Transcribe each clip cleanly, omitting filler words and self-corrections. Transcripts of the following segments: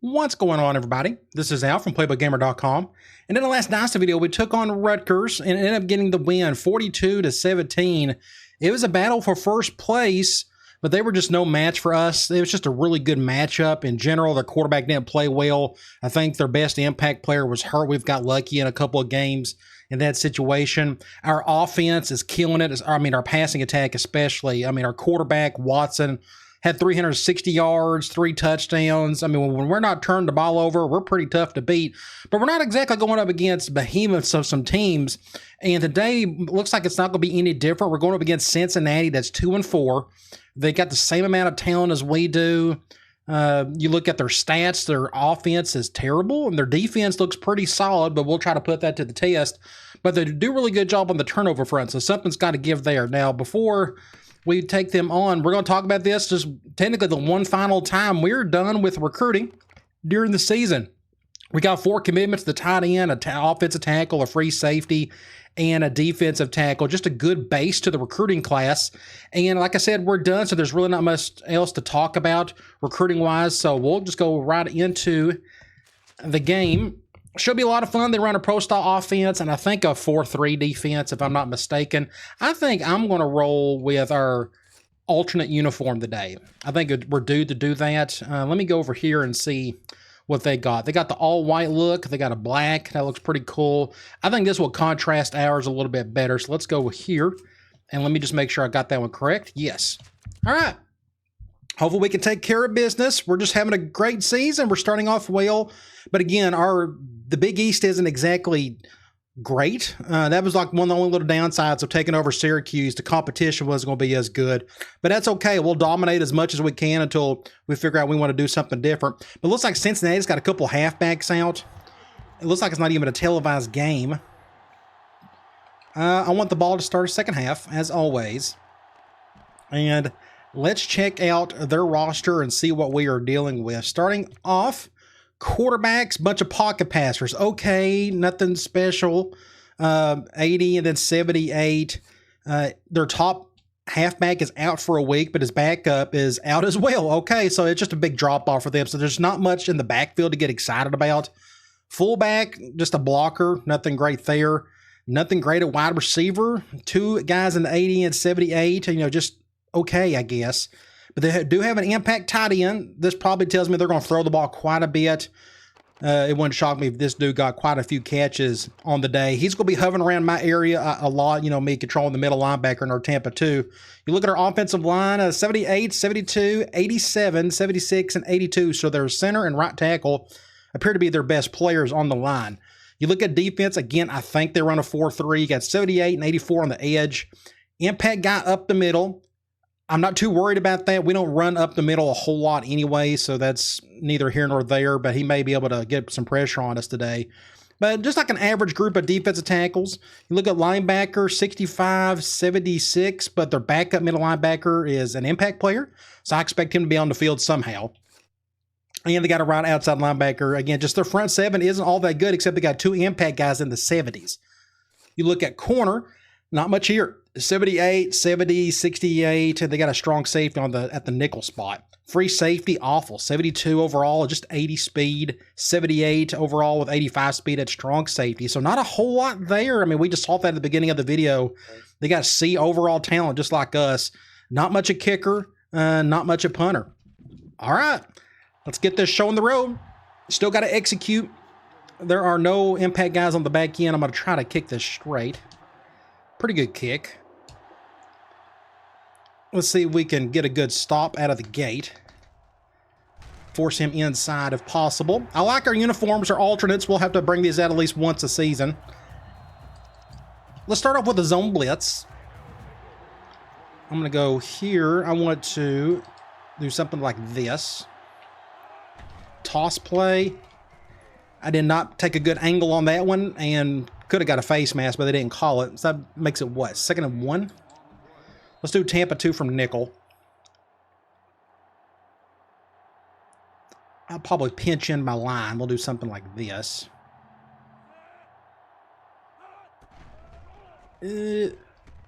What's going on, everybody? This is Al from PlaybookGamer.com. And in the last Dynasty video, we took on Rutgers and ended up getting the win, 42-17. It was a battle for first place, but they were just no match for us. It was just a really good matchup. In general, their quarterback didn't play well. I think their best impact player was hurt. We've got lucky in a couple of games in that situation. Our offense is killing it. Our passing attack especially. Our quarterback, Watson, had 360 yards, 3 touchdowns. When we're not turning the ball over, we're pretty tough to beat. But we're not exactly going up against behemoths of some teams. And today, looks like it's not going to be any different. We're going up against Cincinnati, that's 2-4. They got the same amount of talent as we do. You look at their stats, their offense is terrible, and their defense looks pretty solid, but we'll try to put that to the test. But they do a really good job on the turnover front, so something's got to give there. Now, before we take them on, we're going to talk about this just technically the one final time. We're done with recruiting during the season. We got 4 commitments: the tight end, an offensive tackle, a free safety, and a defensive tackle. Just a good base to the recruiting class. And like I said, we're done, so there's really not much else to talk about recruiting-wise. So we'll just go right into the game. Should be a lot of fun. They run a pro-style offense, and I think a 4-3 defense, if I'm not mistaken. I think I'm going to roll with our alternate uniform today. I think we're due to do that. Let me go over here and see what they got. They got the all-white look. They got a black. That looks pretty cool. I think this will contrast ours a little bit better. So let's go here, and let me just make sure I got that one correct. Yes. All right. Hopefully we can take care of business. We're just having a great season. We're starting off well. But again, the Big East isn't exactly great. That was like one of the only little downsides of taking over Syracuse. The competition wasn't going to be as good. But that's okay. We'll dominate as much as we can until we figure out we want to do something different. But it looks like Cincinnati's got a couple halfbacks out. It looks like it's not even a televised game. I want the ball to start a second half, as always. And let's check out their roster and see what we are dealing with. Starting off, quarterbacks, bunch of pocket passers. Okay, nothing special. 80 and then 78. Their top halfback is out for a week, but his backup is out as well. Okay, so it's just a big drop-off for them. So there's not much in the backfield to get excited about. Fullback, just a blocker. Nothing great there. Nothing great at wide receiver. 2 guys in the 80 and 78. Just okay, I guess. But they do have an impact tight end. This probably tells me they're going to throw the ball quite a bit. It wouldn't shock me if this dude got quite a few catches on the day. He's going to be hovering around my area a lot. Me controlling the middle linebacker in our Tampa 2. You look at our offensive line, 78, 72, 87, 76, and 82. So their center and right tackle appear to be their best players on the line. You look at defense, again, I think they run a 4-3. You got 78 and 84 on the edge. Impact guy up the middle. I'm not too worried about that. We don't run up the middle a whole lot anyway, so that's neither here nor there, but he may be able to get some pressure on us today. But just like an average group of defensive tackles, you look at linebacker, 65, 76, but their backup middle linebacker is an impact player, so I expect him to be on the field somehow. And they got a right outside linebacker. Again, just their front 7 isn't all that good, except they got 2 impact guys in the 70s. You look at corner, not much here. 78, 70, 68, and they got a strong safety at the nickel spot. Free safety, awful. 72 overall, just 80 speed. 78 overall with 85 speed at strong safety. So not a whole lot there. We just saw that at the beginning of the video. They got C overall talent just like us. Not much a kicker, not much a punter. All right, let's get this show on the road. Still got to execute. There are no impact guys on the back end. I'm going to try to kick this straight. Pretty good kick. Let's see if we can get a good stop out of the gate. Force him inside if possible. I like our uniforms, our alternates. We'll have to bring these out at least once a season. Let's start off with the zone blitz. I'm going to go here. I want to do something like this. Toss play. I did not take a good angle on that one and could have got a face mask, but they didn't call it. So that makes it what? 2nd and 1? Let's do Tampa 2 from nickel. I'll probably pinch in my line. We'll do something like this.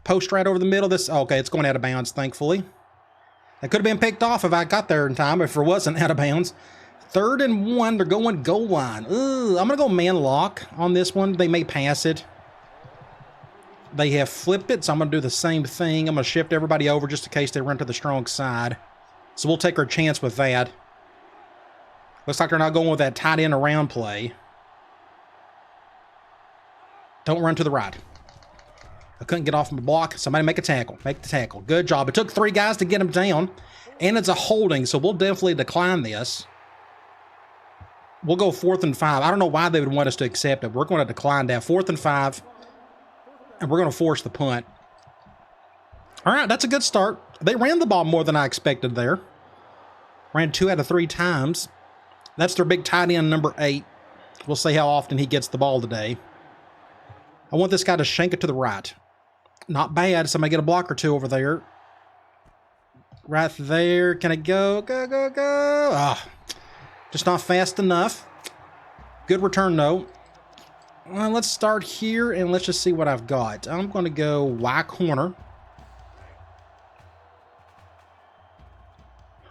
Post right over the middle. Okay, it's going out of bounds, thankfully. That could have been picked off if I got there in time, if it wasn't out of bounds. 3rd and 1. They're going goal line. Ooh, I'm going to go man lock on this one. They may pass it. They have flipped it, so I'm going to do the same thing. I'm going to shift everybody over just in case they run to the strong side. So we'll take our chance with that. Looks like they're not going with that tight end around play. Don't run to the right. I couldn't get off my block. Somebody make a tackle. Make the tackle. Good job. It took 3 guys to get him down. And it's a holding, so we'll definitely decline this. We'll go 4th and 5. I don't know why they would want us to accept it. We're going to decline that. 4th and 5. And we're going to force the punt. All right, that's a good start. They ran the ball more than I expected there. Ran 2 out of 3 times. That's their big tight end, number 8. We'll see how often he gets the ball today. I want this guy to shank it to the right. Not bad. Somebody get a block or 2 over there. Right there. Can it go? Go, go, go. Ah, just not fast enough. Good return, though. Well, let's start here, and let's just see what I've got. I'm going to go Y corner.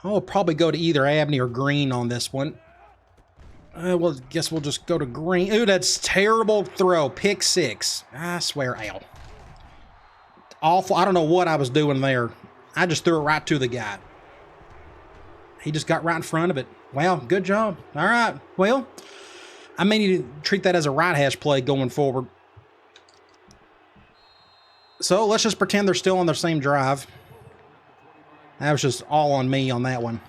I'll probably go to either Abney or Green on this one. Well, I guess we'll just go to Green. Ooh, that's terrible throw. Pick 6. I swear, ow. Awful. I don't know what I was doing there. I just threw it right to the guy. He just got right in front of it. Well, good job. All right. Well, I may need to treat that as a right hash play going forward. So let's just pretend they're still on their same drive. That was just all on me on that one.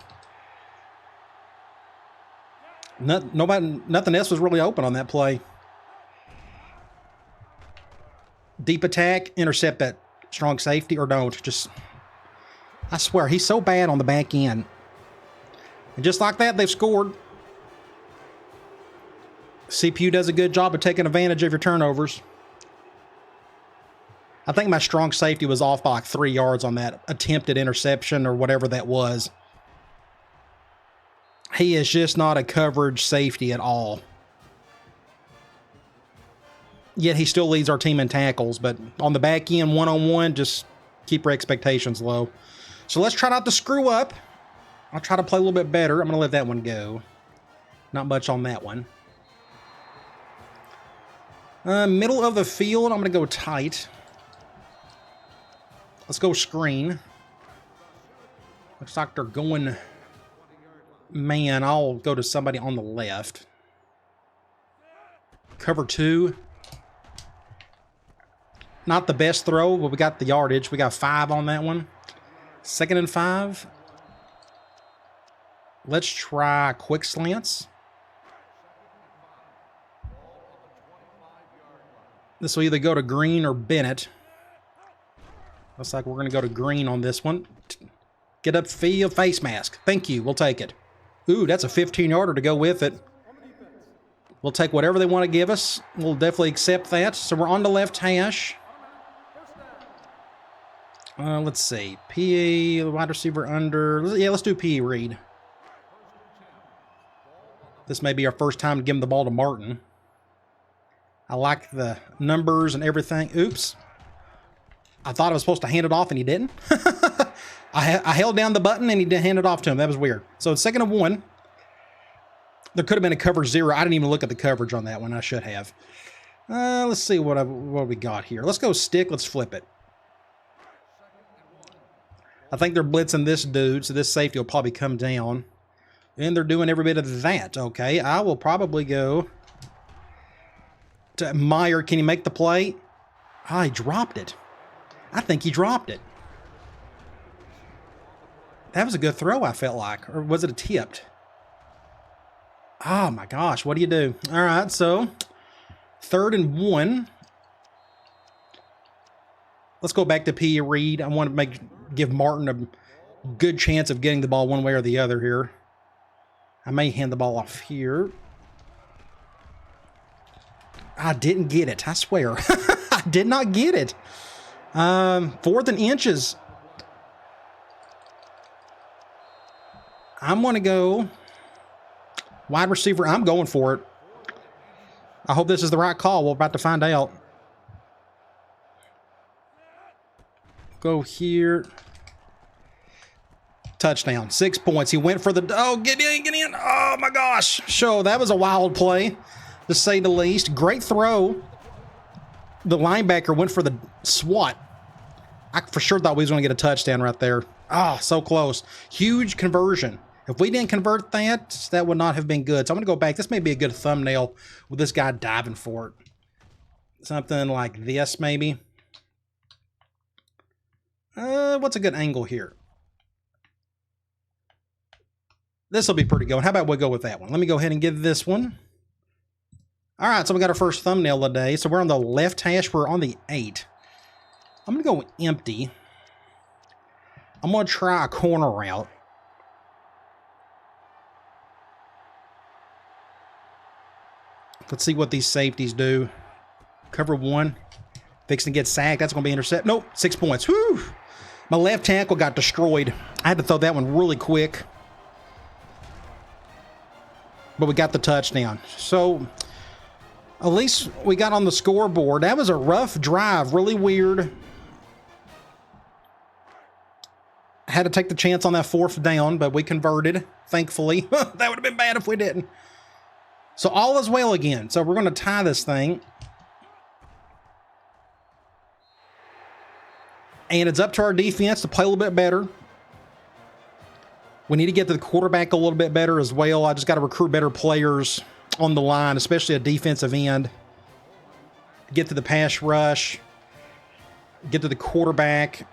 Nothing else was really open on that play. Deep attack, intercept that strong safety, or don't. Just, I swear, he's so bad on the back end. And just like that, they've scored. CPU does a good job of taking advantage of your turnovers. I think my strong safety was off by like 3 yards on that attempted interception or whatever that was. He is just not a coverage safety at all. Yet he still leads our team in tackles, but on the back end, one-on-one, just keep your expectations low. So let's try not to screw up. I'll try to play a little bit better. I'm going to let that one go. Not much on that one. Middle of the field, I'm going to go tight. Let's go screen. Looks like they're going man. I'll go to somebody on the left. Cover 2. Not the best throw, but we got the yardage. We got 5 on that one. 2nd and 5. Let's try quick slants. This will either go to Green or Bennett. Looks like we're going to go to Green on this one. Get upfield, face mask. Thank you. We'll take it. Ooh, that's a 15-yarder to go with it. We'll take whatever they want to give us. We'll definitely accept that. So we're on the left hash. Let's see. PE, wide receiver under. Yeah, let's do PE read. This may be our first time to give him the ball to Martin. I like the numbers and everything. Oops. I thought I was supposed to hand it off and he didn't. I held down the button and he didn't hand it off to him. That was weird. So it's 2nd and 1. There could have been a cover 0. I didn't even look at the coverage on that one. I should have. Let's see what we got here. Let's go stick. Let's flip it. I think they're blitzing this dude, so this safety will probably come down. And they're doing every bit of that. Okay, I will probably go to Meyer. Can he make the play? Ah, he dropped it. I think he dropped it. That was a good throw, I felt like. Or was it a tipped? Oh, my gosh. What do you do? All right, so 3rd and 1. Let's go back to P. Reed. I want to give Martin a good chance of getting the ball one way or the other here. I may hand the ball off here. I didn't get it. I swear. I did not get it. 4th and inches. I'm going to go wide receiver. I'm going for it. I hope this is the right call. We're about to find out. Go here. Touchdown. 6 points. He went for the... Oh, get in, get in. Oh my gosh. So that was a wild play, to say the least. Great throw. The linebacker went for the swat. I for sure thought we was going to get a touchdown right there. Ah, so close. Huge conversion. If we didn't convert that, that would not have been good. So I'm going to go back. This may be a good thumbnail with this guy diving for it. Something like this, maybe. What's a good angle here? This will be pretty good. How about we go with that one? Let me go ahead and give this one. All right, so we got our first thumbnail of the day. So we're on the left hash. We're on the 8. I'm going to go empty. I'm going to try a corner route. Let's see what these safeties do. Cover 1. Fixing to get sacked. That's going to be intercept. Nope, 6 points. Whew. My left tackle got destroyed. I had to throw that one really quick. But we got the touchdown. So, at least we got on the scoreboard. That was a rough drive. Really weird. I had to take the chance on that 4th down, but we converted, thankfully. That would have been bad if we didn't. So, all is well again. So, we're going to tie this thing. And it's up to our defense to play a little bit better. We need to get to the quarterback a little bit better as well. I just got to recruit better players on the line, especially a defensive end. Get to the pass rush. Get to the quarterback.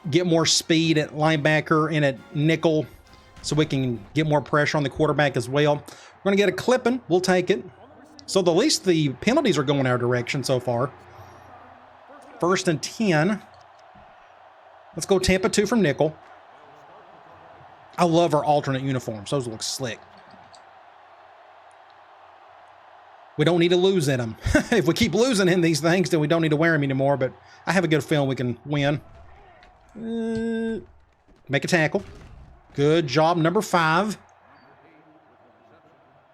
Get more speed at linebacker and at nickel so we can get more pressure on the quarterback as well. We're going to get a clipping. We'll take it. So at least the penalties are going our direction so far. 1st and 10. Let's go Tampa 2 from nickel. I love our alternate uniforms. Those look slick. We don't need to lose in them. If we keep losing in these things, then we don't need to wear them anymore. But I have a good feeling we can win. Make a tackle. Good job, number 5.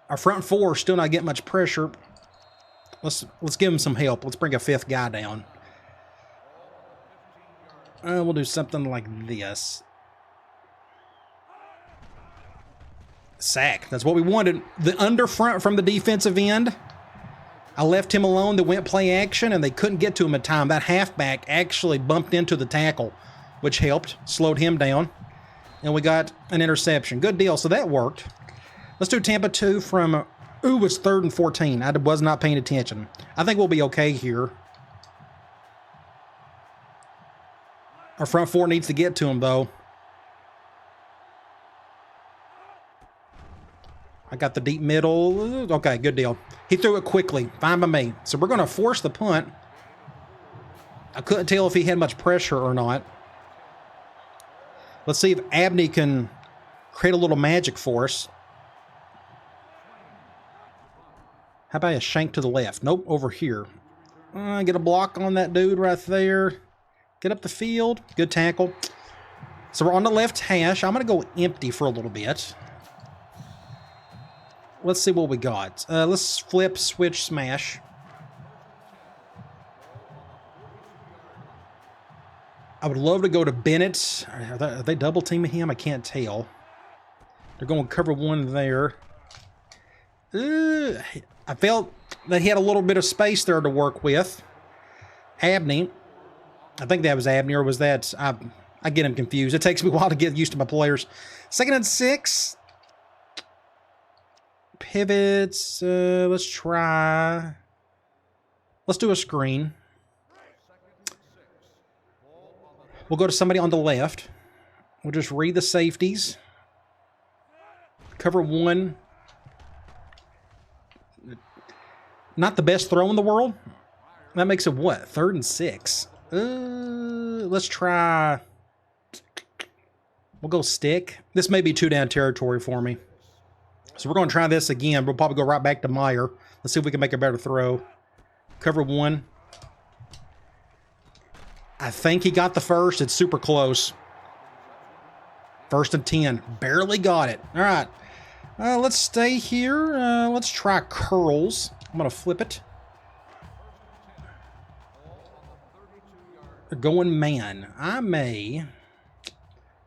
Our front 4 still not getting much pressure. Let's give them some help. Let's bring a 5th guy down. We'll do something like this. Sack. That's what we wanted. The under front from the defensive end. I left him alone. They went play action, and they couldn't get to him in time. That halfback actually bumped into the tackle, which helped, slowed him down. And we got an interception. Good deal. So that worked. Let's do Tampa 2 from, it was 3rd and 14. I was not paying attention. I think we'll be okay here. Our front 4 needs to get to him, though. I got the deep middle. Okay, good deal. He threw it quickly. Fine by me. So we're going to force the punt. I couldn't tell if he had much pressure or not. Let's see if Abney can create a little magic for us. How about a shank to the left? Nope, over here. Get a block on that dude right there. Get up the field. Good tackle. So we're on the left hash. I'm going to go empty for a little bit. Let's see what we got. Let's flip, switch, smash. I would love to go to Bennett. Are they double teaming him? I can't tell. They're going to cover 1 there. I felt that he had a little bit of space there to work with. Abney. I think that was Abney, or was that... I get him confused. It takes me a while to get used to my players. 2nd and 6. Pivots. Let's try... Let's do a screen. We'll go to somebody on the left. We'll just read the safeties. Cover 1. Not the best throw in the world. That makes it what? 3rd and 6. Let's try... We'll go stick. This may be 2-down territory for me. So we're going to try this again. We'll probably go right back to Meyer. Let's see if we can make a better throw. Cover 1. I think he got the first. It's super close. 1st and 10. Barely got it. All right. Let's stay here. Let's try curls. I'm going to flip it. They're going man. I may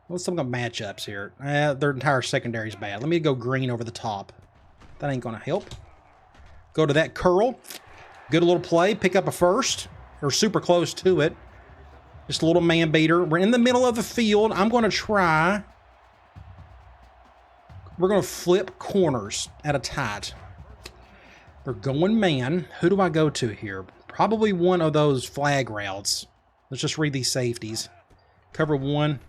What's some of the matchups here? Their entire secondary is bad. Let me go green over the top. That ain't going to help. Go to that curl. Good little play. Pick up a first. Or super close to it. Just a little man beater. We're in the middle of the field. I'm going to try. We're going to flip corners at a tight. They're going man. Who do I go to here? Probably one of those flag routes. Let's just read these safeties. Cover one.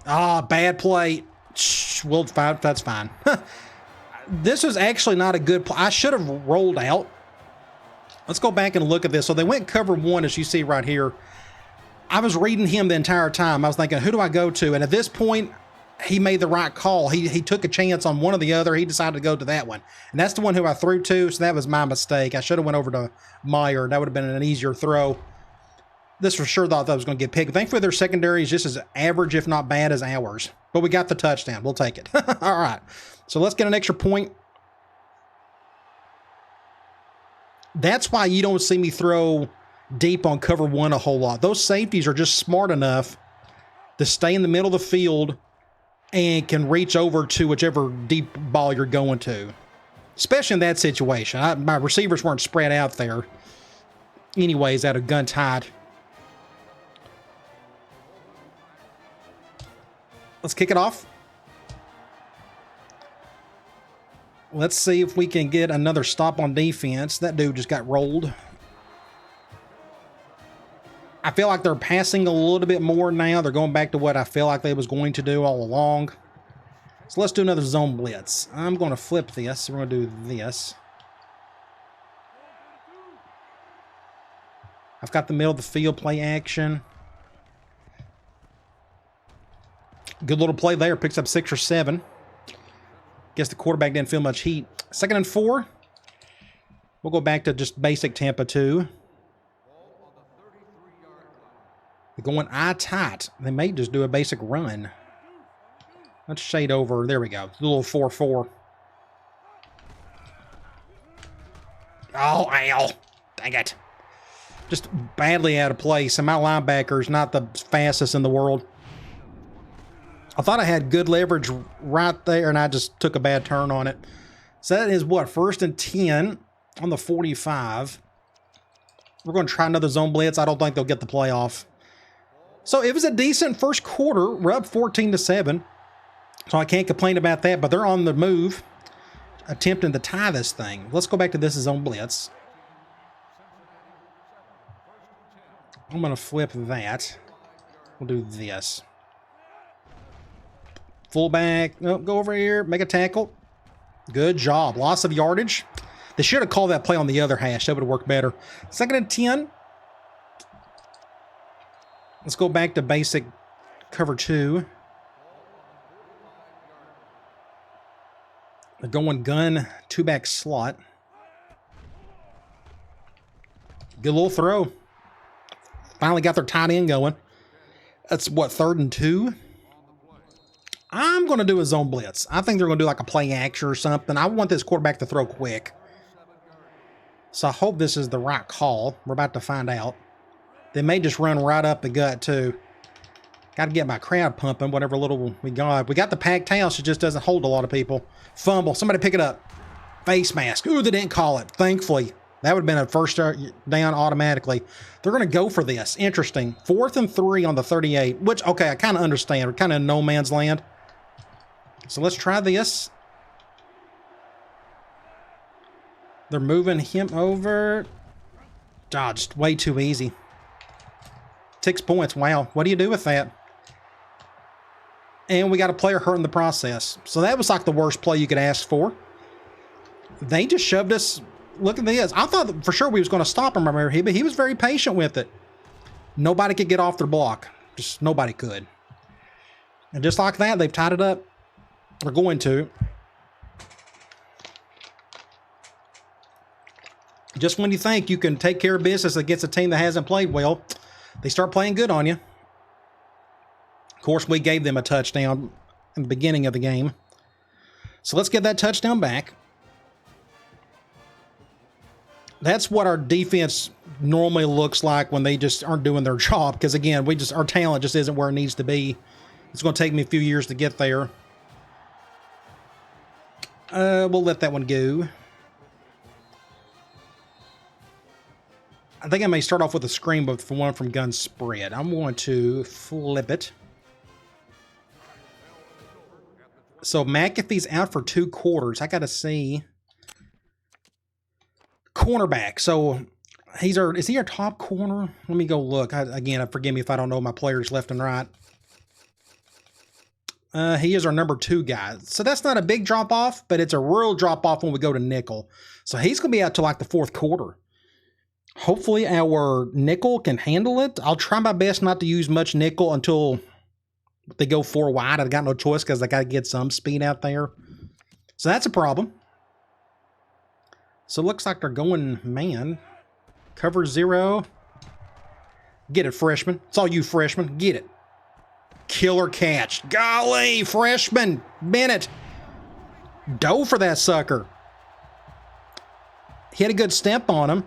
Ah, bad play. Well, that's fine. This was actually not a good play. I should have rolled out. Let's go back and look at this. So they went cover one, as you see right here. I was reading him the entire time. I was thinking, who do I go to? And at this point, he made the right call. He took a chance on one or the other. He decided to go to that one. And that's the one who I threw to, so that was my mistake. I should have went over to Meyer. That would have been an easier throw. This for sure thought that was going to get picked. Thankfully, their secondary is just as average, if not bad, as ours. But we got the touchdown. We'll take it. All right. So let's get an extra point. That's why you don't see me throw deep on cover one a whole lot. Those safeties are just smart enough to stay in the middle of the field and can reach over to whichever deep ball you're going to. Especially in that situation. My receivers weren't spread out there. Anyways, out of gun tied. Let's kick it off. Let's see if we can get another stop on defense. That dude just got rolled. I feel like they're passing a little bit more now. They're going back to what I feel like they was going to do all along. So let's do another zone blitz. I'm going to flip this. We're going to do this. I've got the middle of the field play action. Good little play there. Picks up 6 or 7. Guess the quarterback didn't feel much heat. 2nd and 4. We'll go back to just basic Tampa 2. They're going eye tight. They may just do a basic run. Let's shade over. There we go. A little 4-4. Oh, ow. Dang it. Just badly out of place. And my linebacker's not the fastest in the world. I thought I had good leverage right there, and I just took a bad turn on it. So that is what? 1st and 10 on the 45. We're going to try another zone blitz. I don't think they'll get the playoff. So it was a decent first quarter. We're up 14-7. So I can't complain about that, but they're on the move, attempting to tie this thing. Let's go back to this zone blitz. I'm going to flip that. We'll do this. Fullback. Oh, go over here. Make a tackle. Good job. Loss of yardage. They should have called that play on the other hash. That would have worked better. 2nd and 10. Let's go back to basic cover 2. They're going gun 2-back slot. Good little throw. Finally got their tight end going. That's what, 3rd and 2? I'm going to do a zone blitz. I think they're going to do like a play action or something. I want this quarterback to throw quick. So I hope this is the right call. We're about to find out. They may just run right up the gut too. Got to get my crowd pumping, whatever little we got. We got the packed house. It just doesn't hold a lot of people. Fumble. Somebody pick it up. Face mask. Ooh, they didn't call it. Thankfully. That would have been a first down automatically. They're going to go for this. Interesting. 4th and 3 on the 38, which, okay, I kind of understand. We're kind of in no man's land. So let's try this. They're moving him over. Just way too easy. 6 points. Wow. What do you do with that? And we got a player hurt in the process. So that was like the worst play you could ask for. They just shoved us. Look at this. I thought for sure we was going to stop him, but he was very patient with it. Nobody could get off their block. Just nobody could. And just like that, they've tied it up. They're going to. Just when you think you can take care of business against a team that hasn't played well, they start playing good on you. Of course, we gave them a touchdown in the beginning of the game. So let's get that touchdown back. That's what our defense normally looks like when they just aren't doing their job. Because again, our talent just isn't where it needs to be. It's going to take me a few years to get there. We'll let that one go. I think I may start off with a screen, but for one from gun spread. I'm going to flip it. So McAfee's out for 2 quarters. I got to see. Cornerback. So is he our top corner? Let me go look. Again, forgive me if I don't know my players left and right. He is our number 2 guy. So that's not a big drop off, but it's a real drop off when we go to nickel. So he's going to be out till like the 4th quarter. Hopefully our nickel can handle it. I'll try my best not to use much nickel until they go 4 wide. I've got no choice because I got to get some speed out there. So that's a problem. So it looks like they're going man. Cover 0. Get it, freshman. It's all you freshmen. Get it. Killer catch. Golly, freshman. Bennett. Dove for that sucker. He had a good step on him.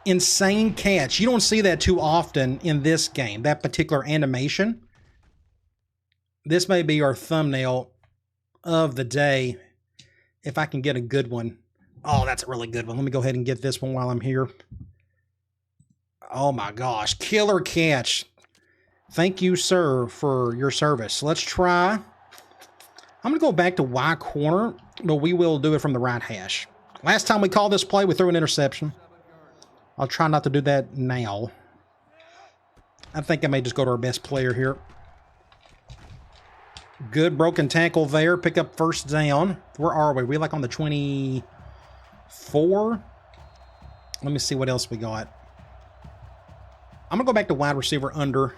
Insane catch. You don't see that too often in this game, that particular animation. This may be our thumbnail of the day if I can get a good one. Oh, that's a really good one. Let me go ahead and get this one while I'm here. Oh my gosh, killer catch. Thank you, sir, for your service. Let's try. I'm going to go back to Y corner, but we will do it from the right hash. Last time we called this play, we threw an interception. I'll try not to do that now. I think I may just go to our best player here. Good broken tackle there. Pick up first down. Where are we? We like on the 24? Let me see what else we got. I'm going to go back to wide receiver under.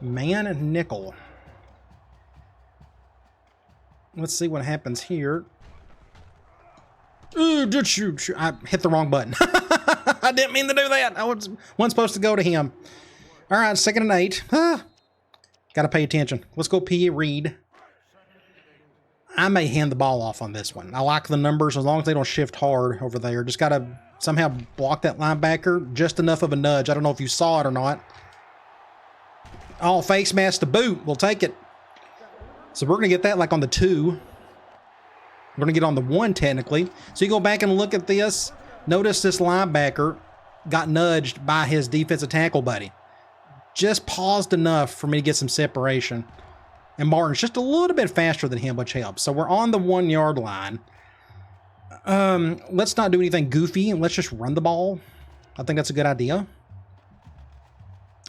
Man and nickel. Let's see what happens here. Ooh, I hit the wrong button. I didn't mean to do that. I wasn't supposed to go to him. All right, 2nd and 8. Got to pay attention. Let's go P. Reed. I may hand the ball off on this one. I like the numbers as long as they don't shift hard over there. Just got to somehow block that linebacker. Just enough of a nudge. I don't know if you saw it or not. Oh, face mask to boot. We'll take it. So we're going to get that like on the 2. We're going to get on the 1 technically. So you go back and look at this. Notice this linebacker got nudged by his defensive tackle buddy. Just paused enough for me to get some separation. And Martin's just a little bit faster than him, which helps. So we're on the 1 yard line. Let's not do anything goofy and let's just run the ball. I think that's a good idea.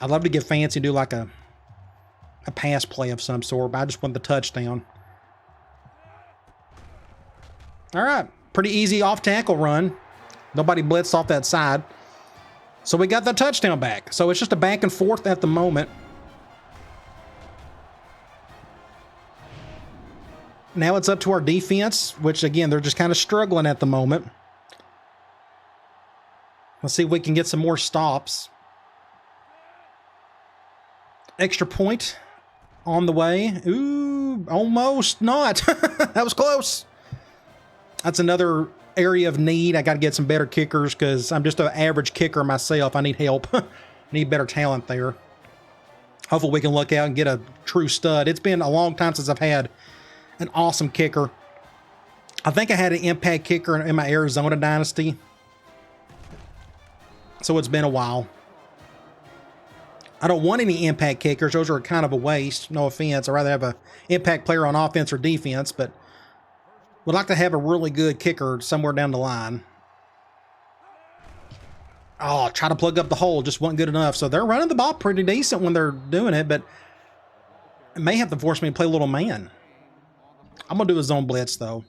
I'd love to get fancy and do like a pass play of some sort, but I just want the touchdown. All right, pretty easy off tackle run. Nobody blitzed off that side. So we got the touchdown back. So it's just a back and forth at the moment. Now it's up to our defense, which again, they're just kind of struggling at the moment. Let's see if we can get some more stops. Extra point on the way. Ooh, almost not. That was close. That's another area of need. I got to get some better kickers because I'm just an average kicker myself. I need help. Need better talent there. Hopefully we can look out and get a true stud. It's been a long time since I've had an awesome kicker. I think I had an impact kicker in my Arizona Dynasty. So it's been a while. I don't want any impact kickers. Those are kind of a waste. No offense. I'd rather have an impact player on offense or defense, but would like to have a really good kicker somewhere down the line. Oh, try to plug up the hole. Just wasn't good enough. So they're running the ball pretty decent when they're doing it, but it may have to force me to play a little man. I'm going to do a zone blitz, though.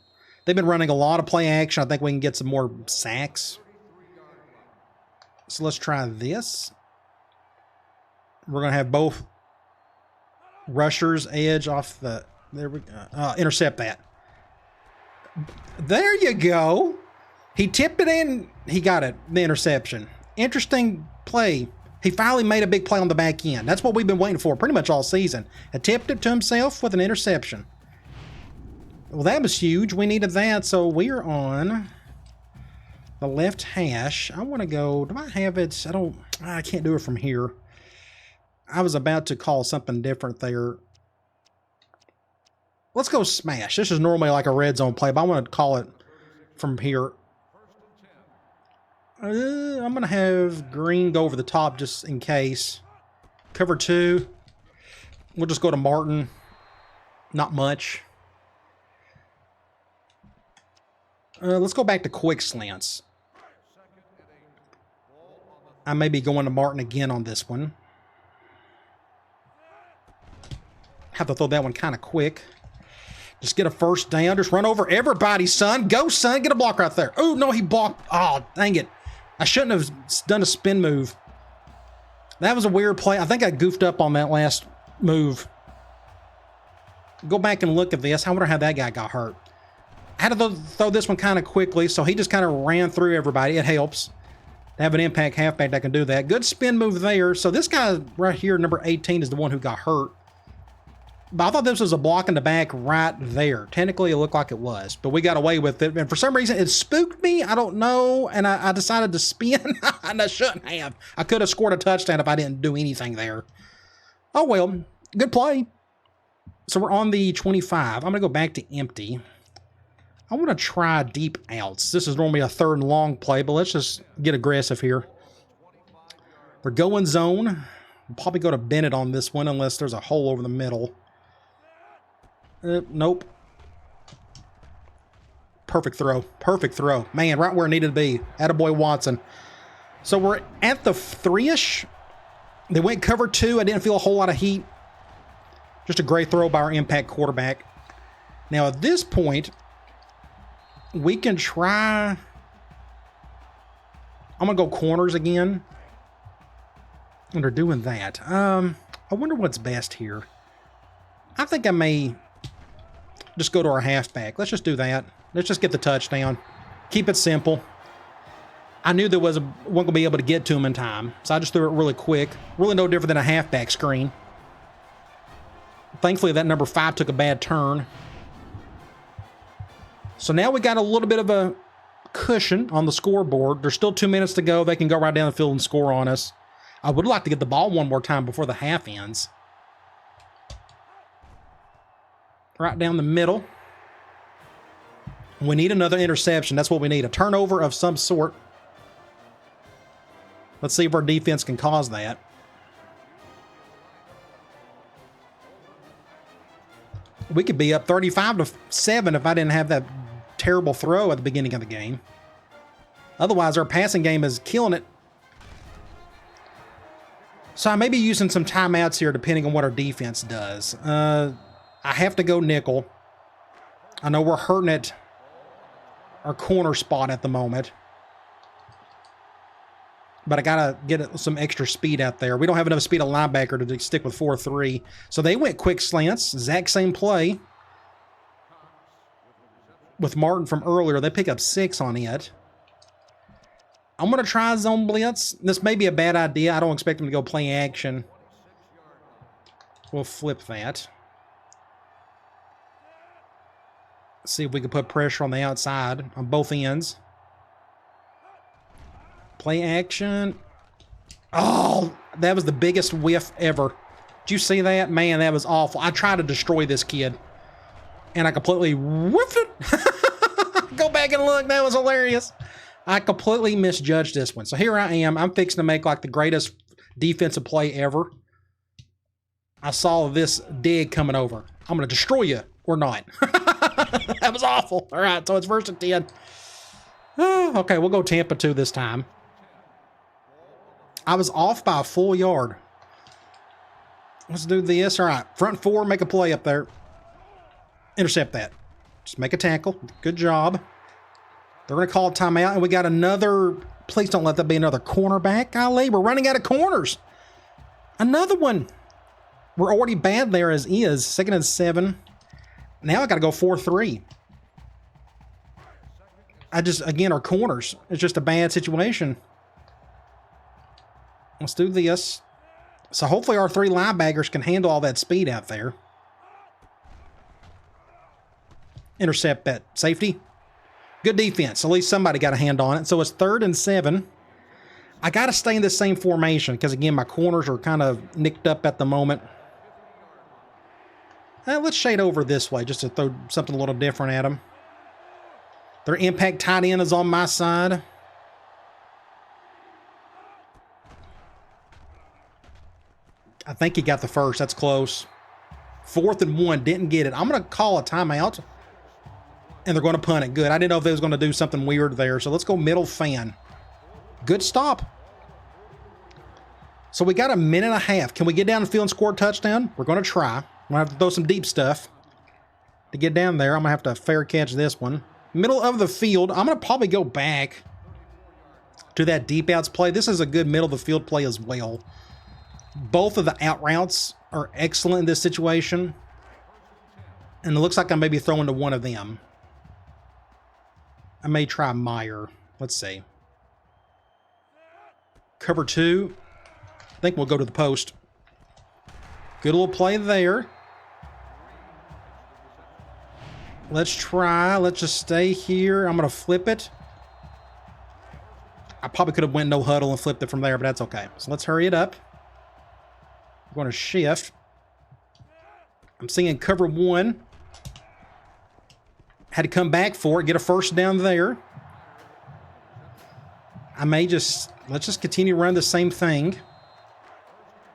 They've been running a lot of play action. I think we can get some more sacks. So let's try this. We're going to have both rushers edge off the... There we go. Intercept that. There you go. He tipped it in. He got it. The interception. Interesting play. He finally made a big play on the back end. That's what we've been waiting for pretty much all season. He tipped it to himself with an interception. Well, that was huge. We needed that. So we are on the left hash. I want to go. Do I have it? I can't do it from here. I was about to call something different there. Let's go smash. This is normally like a red zone play, but I want to call it from here. I'm going to have green go over the top just in case. Cover 2. We'll just go to Martin. Not much. Let's go back to quick slants. I may be going to Martin again on this one. Have to throw that one kind of quick. Just get a first down. Just run over everybody, son. Go, son. Get a block right there. Oh, no, he blocked. Oh, dang it. I shouldn't have done a spin move. That was a weird play. I think I goofed up on that last move. Go back and look at this. I wonder how that guy got hurt. I had to throw this one kind of quickly, so he just kind of ran through everybody. It helps to have an impact halfback that can do that. Good spin move there. So this guy right here, number 18, is the one who got hurt. But I thought this was a block in the back right there. Technically, it looked like it was, but we got away with it. And for some reason, it spooked me. I don't know. And I decided to spin, and I shouldn't have. I could have scored a touchdown if I didn't do anything there. Oh, well, good play. So we're on the 25. I'm going to go back to empty. I want to try deep outs. This is normally a third and long play, but let's just get aggressive here. We're going zone. We'll probably go to Bennett on this one unless there's a hole over the middle. Nope. Perfect throw. Perfect throw. Man, right where it needed to be. Attaboy Watson. So we're at the 3-ish. They went cover 2. I didn't feel a whole lot of heat. Just a great throw by our impact quarterback. Now at this point, we can try... I'm going to go corners again. And they're doing that. I wonder what's best here. I think I may... just go to our halfback. Let's just do that. Let's just get the touchdown. Keep it simple. I knew there wasn't going to be able to get to him in time, so I just threw it really quick. Really no different than a halfback screen. Thankfully, that number 5 took a bad turn. So now we got a little bit of a cushion on the scoreboard. There's still 2 minutes to go. They can go right down the field and score on us. I would like to get the ball one more time before the half ends. Right down the middle. We need another interception. That's what we need. A turnover of some sort. Let's see if our defense can cause that. We could be up 35-7 if I didn't have that terrible throw at the beginning of the game. Otherwise, our passing game is killing it. So I may be using some timeouts here depending on what our defense does. I have to go nickel. I know we're hurting at our corner spot at the moment. But I got to get some extra speed out there. We don't have enough speed at linebacker to stick with 4-3. So they went quick slants. Exact same play. With Martin from earlier, they pick up 6 on it. I'm going to try zone blitz. This may be a bad idea. I don't expect them to go play action. We'll flip that. See if we can put pressure on the outside on both ends. Play action. Oh, that was the biggest whiff ever. Did you see that? Man, that was awful. I tried to destroy this kid. And I completely whiffed it. Go back and look. That was hilarious. I completely misjudged this one. So here I am. I'm fixing to make like the greatest defensive play ever. I saw this dig coming over. I'm going to destroy you or not. That was awful. All right, so it's 1st and 10. Okay, we'll go Tampa 2 this time. I was off by a full yard. Let's do this. All right, front 4, make a play up there. Intercept that. Just make a tackle. Good job. They're going to call a timeout, and we got another... Please don't let that be another cornerback. Golly, we're running out of corners. Another one. We're already bad there as is. 2nd and 7. Now I got to go 4-3. Again, our corners. It's just a bad situation. Let's do this. So hopefully our 3 linebackers can handle all that speed out there. Intercept that. Safety. Good defense. At least somebody got a hand on it. So it's 3rd and 7. I got to stay in the same formation because, again, my corners are kind of nicked up at the moment. Let's shade over this way just to throw something a little different at them. Their impact tight end is on my side. I think he got the first. That's close. 4th and 1. Didn't get it. I'm going to call a timeout. And they're going to punt it. Good. I didn't know if they was going to do something weird there. So let's go middle fan. Good stop. So we got a minute and a half. Can we get down the field and score a touchdown? We're going to try. I'm going to have to throw some deep stuff to get down there. I'm going to have to fair catch this one. Middle of the field. I'm going to probably go back to that deep outs play. This is a good middle of the field play as well. Both of the out routes are excellent in this situation. And it looks like I may be throwing to one of them. I may try Meyer. Let's see. Cover 2. I think we'll go to the post. Good little play there. Let's try. Let's just stay here. I'm going to flip it. I probably could have went no huddle and flipped it from there, but that's okay. So let's hurry it up. We're going to shift. I'm seeing cover 1. Had to come back for it. Get a first down there. I may just... Let's just continue running the same thing.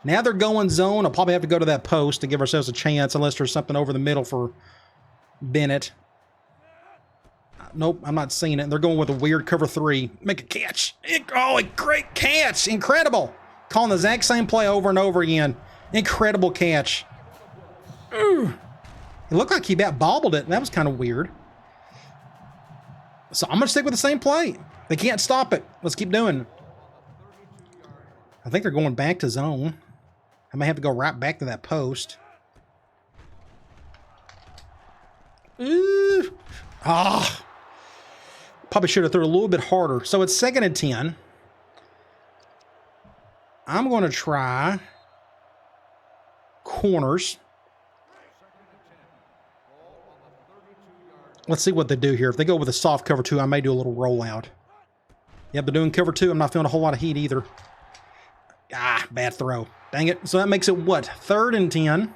Now they're going zone. I'll probably have to go to that post to give ourselves a chance unless there's something over the middle for Bennett. Nope, I'm not seeing it. They're going with a weird cover 3. Make a catch. Oh, a great catch. Incredible. Calling the exact same play over and over again. Incredible catch. Ooh. It looked like he about bobbled it. That was kind of weird. So I'm going to stick with the same play. They can't stop it. Let's keep doing it. I think they're going back to zone. I may have to go right back to that post. Ooh. Ah. Probably should have thrown a little bit harder. So it's 2nd and 10. I'm going to try corners. Let's see what they do here. If they go with a soft cover 2, I may do a little rollout. Yep, they're doing cover 2. I'm not feeling a whole lot of heat either. Ah, bad throw. Dang it. So that makes it what? 3rd and 10.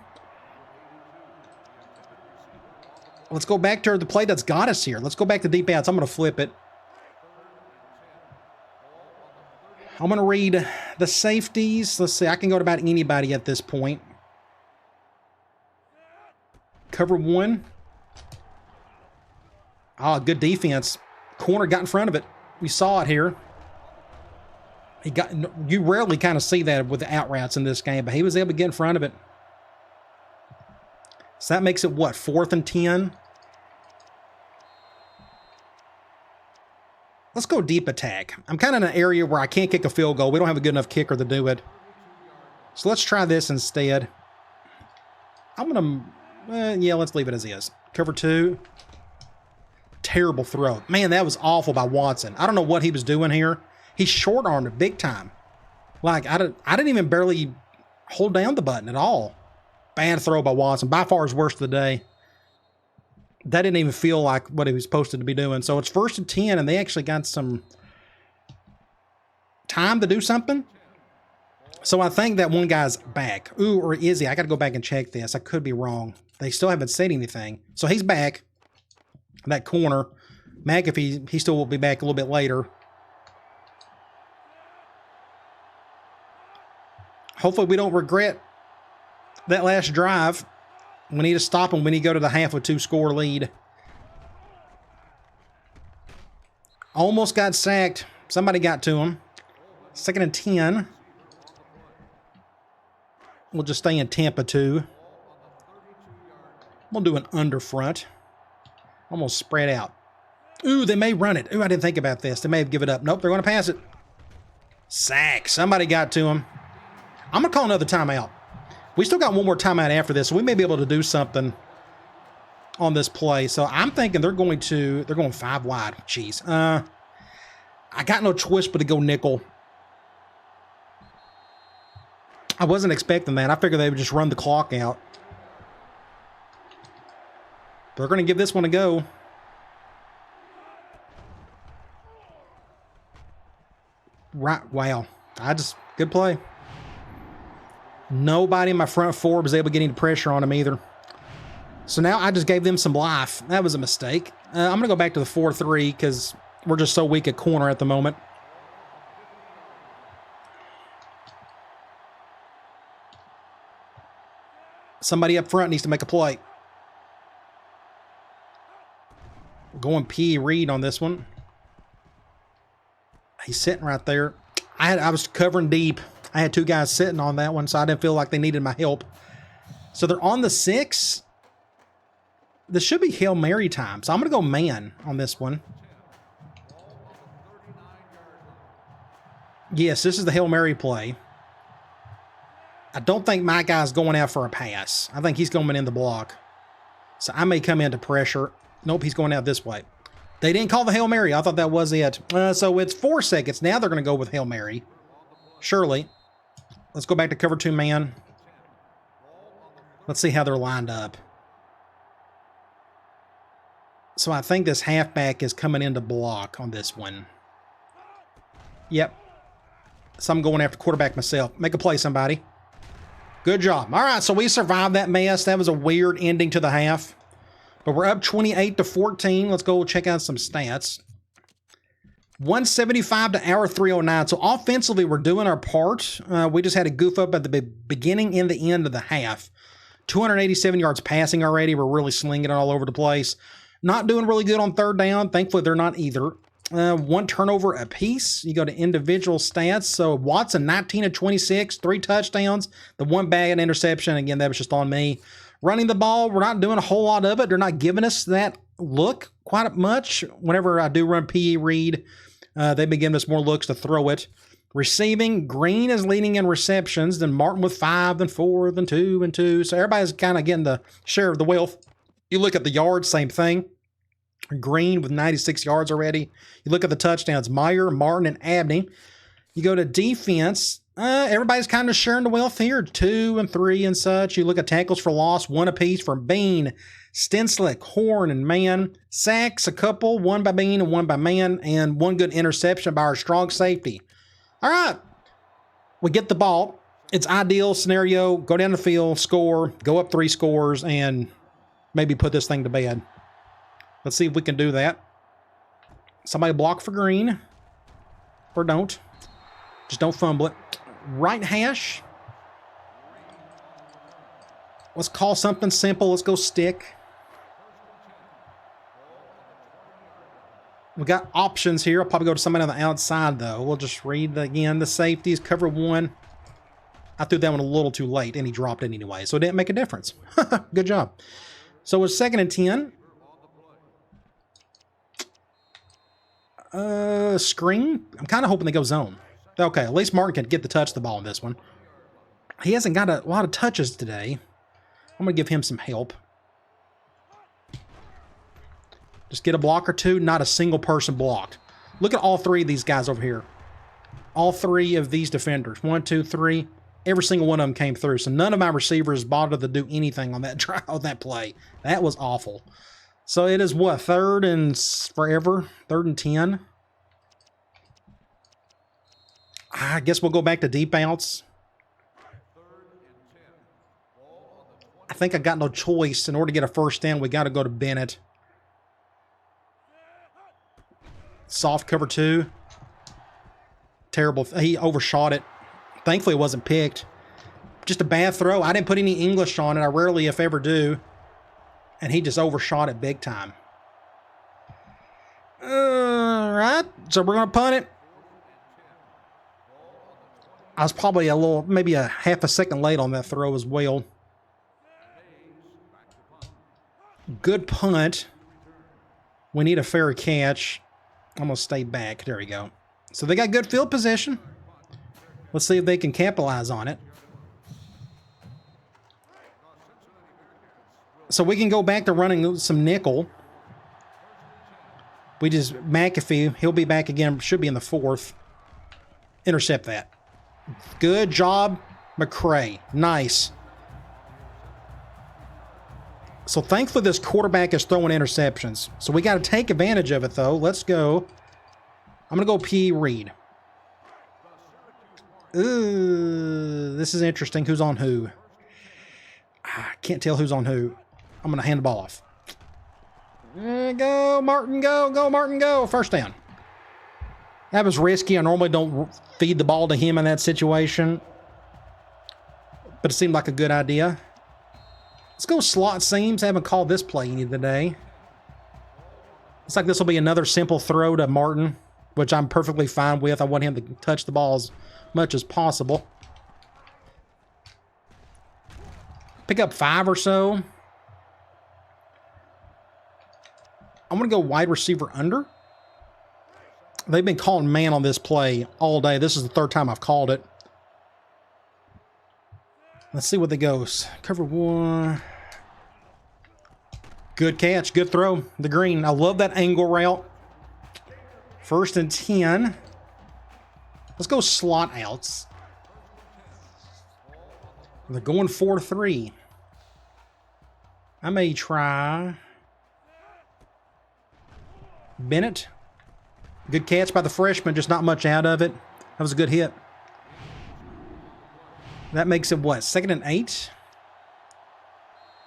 Let's go back to the play that's got us here. Let's go back to deep outs. I'm going to flip it. I'm going to read the safeties. Let's see. I can go to about anybody at this point. Cover 1. Ah, good defense. Corner got in front of it. We saw it here. You rarely kind of see that with the out routes in this game, but he was able to get in front of it. So that makes it what? 4th and 10. Let's go deep attack. I'm kind of in an area where I can't kick a field goal. We don't have a good enough kicker to do it. So let's try this instead. I'm going to, yeah, let's leave it as is. Cover 2. Terrible throw. Man, that was awful by Watson. I don't know what he was doing here. He short-armed it big time. Like, I didn't even barely hold down the button at all. Bad throw by Watson. By far his worst of the day. That didn't even feel like what he was supposed to be doing. So it's 1st and 10, and they actually got some time to do something. So I think that one guy's back. Ooh, or is he? I got to go back and check this. I could be wrong. They still haven't said anything. So he's back. That corner. McAfee, he still will be back a little bit later. Hopefully we don't regret that last drive. We need to stop him when he go to the half with 2-score lead. Almost got sacked. Somebody got to him. 2nd and 10. We'll just stay in Tampa 2. We'll do an under front. I'm going to spread out. Ooh, they may run it. Ooh, I didn't think about this. They may have given it up. Nope, they're going to pass it. Sack. Somebody got to him. I'm going to call another timeout. We still got one more timeout after this, so we may be able to do something on this play. So I'm thinking they're going 5 wide. Jeez. I got no choice but to go nickel. I wasn't expecting that. I figured they would just run the clock out. They're going to give this one a go. Right. Wow. Good play. Nobody in my front four was able to get any pressure on him either. So now I just gave them some life. That was a mistake. I'm going to go back to the 4-3 because we're just so weak at corner at the moment. Somebody up front needs to make a play. Going P. Reed on this one. He's sitting right there. I was covering deep. I had two guys sitting on that one, so I didn't feel like they needed my help. So they're on the 6. This should be Hail Mary time. So I'm going to go man on this one. Yes, this is the Hail Mary play. I don't think my guy's going out for a pass. I think he's going in the block. So I may come into pressure. Nope, he's going out this way. They didn't call the Hail Mary. I thought that was it. So it's 4 seconds. Now they're going to go with Hail Mary. Surely. Let's go back to cover 2 man. Let's see how they're lined up. So I think this halfback is coming into block on this one. Yep. So I'm going after quarterback myself. Make a play, somebody. Good job. All right, so we survived that mess. That was a weird ending to the half. But we're up 28-14. Let's go check out some stats. 175 to our 309. So offensively, we're doing our part. We just had a goof up at the beginning and the end of the half. 287 yards passing already. We're really slinging it all over the place. Not doing really good on third down. Thankfully, they're not either. 1 turnover apiece. You go to individual stats. So Watson, 19-26, 3 touchdowns, the 1 bad interception. Again, that was just on me. Running the ball, we're not doing a whole lot of it. They're not giving us that look quite much. Whenever I do run P.E. Reed, they begin us more looks to throw it. Receiving, Green is leading in receptions, then Martin with 5, then 4, then 2, and 2. So everybody's kind of getting the share of the wealth. You look at the yards, same thing. Green with 96 yards already. You look at the touchdowns, Meyer, Martin, and Abney. You go to defense, everybody's kind of sharing the wealth here, 2 and 3 and such. You look at tackles for loss, 1 apiece for Bean, Stenslick, Horn, and Mann. Sacks, a couple, 1 by Bean and 1 by Mann, and 1 good interception by our strong safety. All right, we get the ball. It's ideal scenario, go down the field, score, go up 3 scores, and maybe put this thing to bed. Let's see if we can do that. Somebody block for Green. Or don't. Just don't fumble it. Right hash. Let's call something simple. Let's go stick. We got options here. I'll probably go to somebody on the outside, though. We'll just read, again, the safeties. Cover 1. I threw that one a little too late, and he dropped it anyway, so it didn't make a difference. Good job. So it's 2nd and 10. Screen. I'm kind of hoping they go zone. Okay, at least Martin can get the touch the ball in this one. He hasn't got a lot of touches today. I'm going to give him some help. Just get a block or 2. Not a single person blocked. Look at all 3 of these guys over here. All 3 of these defenders. 1, 2, 3. Every single one of them came through. So none of my receivers bothered to do anything on that drive, on that play. That was awful. So it is what? 3rd and forever? 3rd and 10? I guess we'll go back to deep outs. I think I got no choice. In order to get a first down, we got to go to Bennett. Soft cover 2. Terrible. He overshot it. Thankfully, it wasn't picked. Just a bad throw. I didn't put any English on it. I rarely, if ever, do. And he just overshot it big time. All right. So we're going to punt it. I was probably maybe a half a second late on that throw as well. Good punt. We need a fair catch. I'm going to stay back. There we go. So they got good field position. Let's see if they can capitalize on it. So we can go back to running some nickel. We just, McAfee, he'll be back again, should be in the 4th. Intercept that. Good job, McCray. Nice. So thankfully this quarterback is throwing interceptions. So we got to take advantage of it, though. Let's go. I'm going to go P. Reed. Ooh, this is interesting. Who's on who? I can't tell who's on who. I'm going to hand the ball off. Go, Martin, go. Go, Martin, go. First down. That was risky. I normally don't feed the ball to him in that situation, but it seemed like a good idea. Let's go slot seams. I haven't called this play any today. Looks like this will be another simple throw to Martin, which I'm perfectly fine with. I want him to touch the ball as much as possible. Pick up 5 or so. I'm going to go wide receiver under. They've been calling man on this play all day. This is the 3rd time I've called it. Let's see what they goes. Cover 1. Good catch. Good throw. The green. I love that angle route. 1st and 10. Let's go slot outs. They're going 4-3. I may try Bennett. Good catch by the freshman, just not much out of it. That was a good hit. That makes it what? 2nd and 8?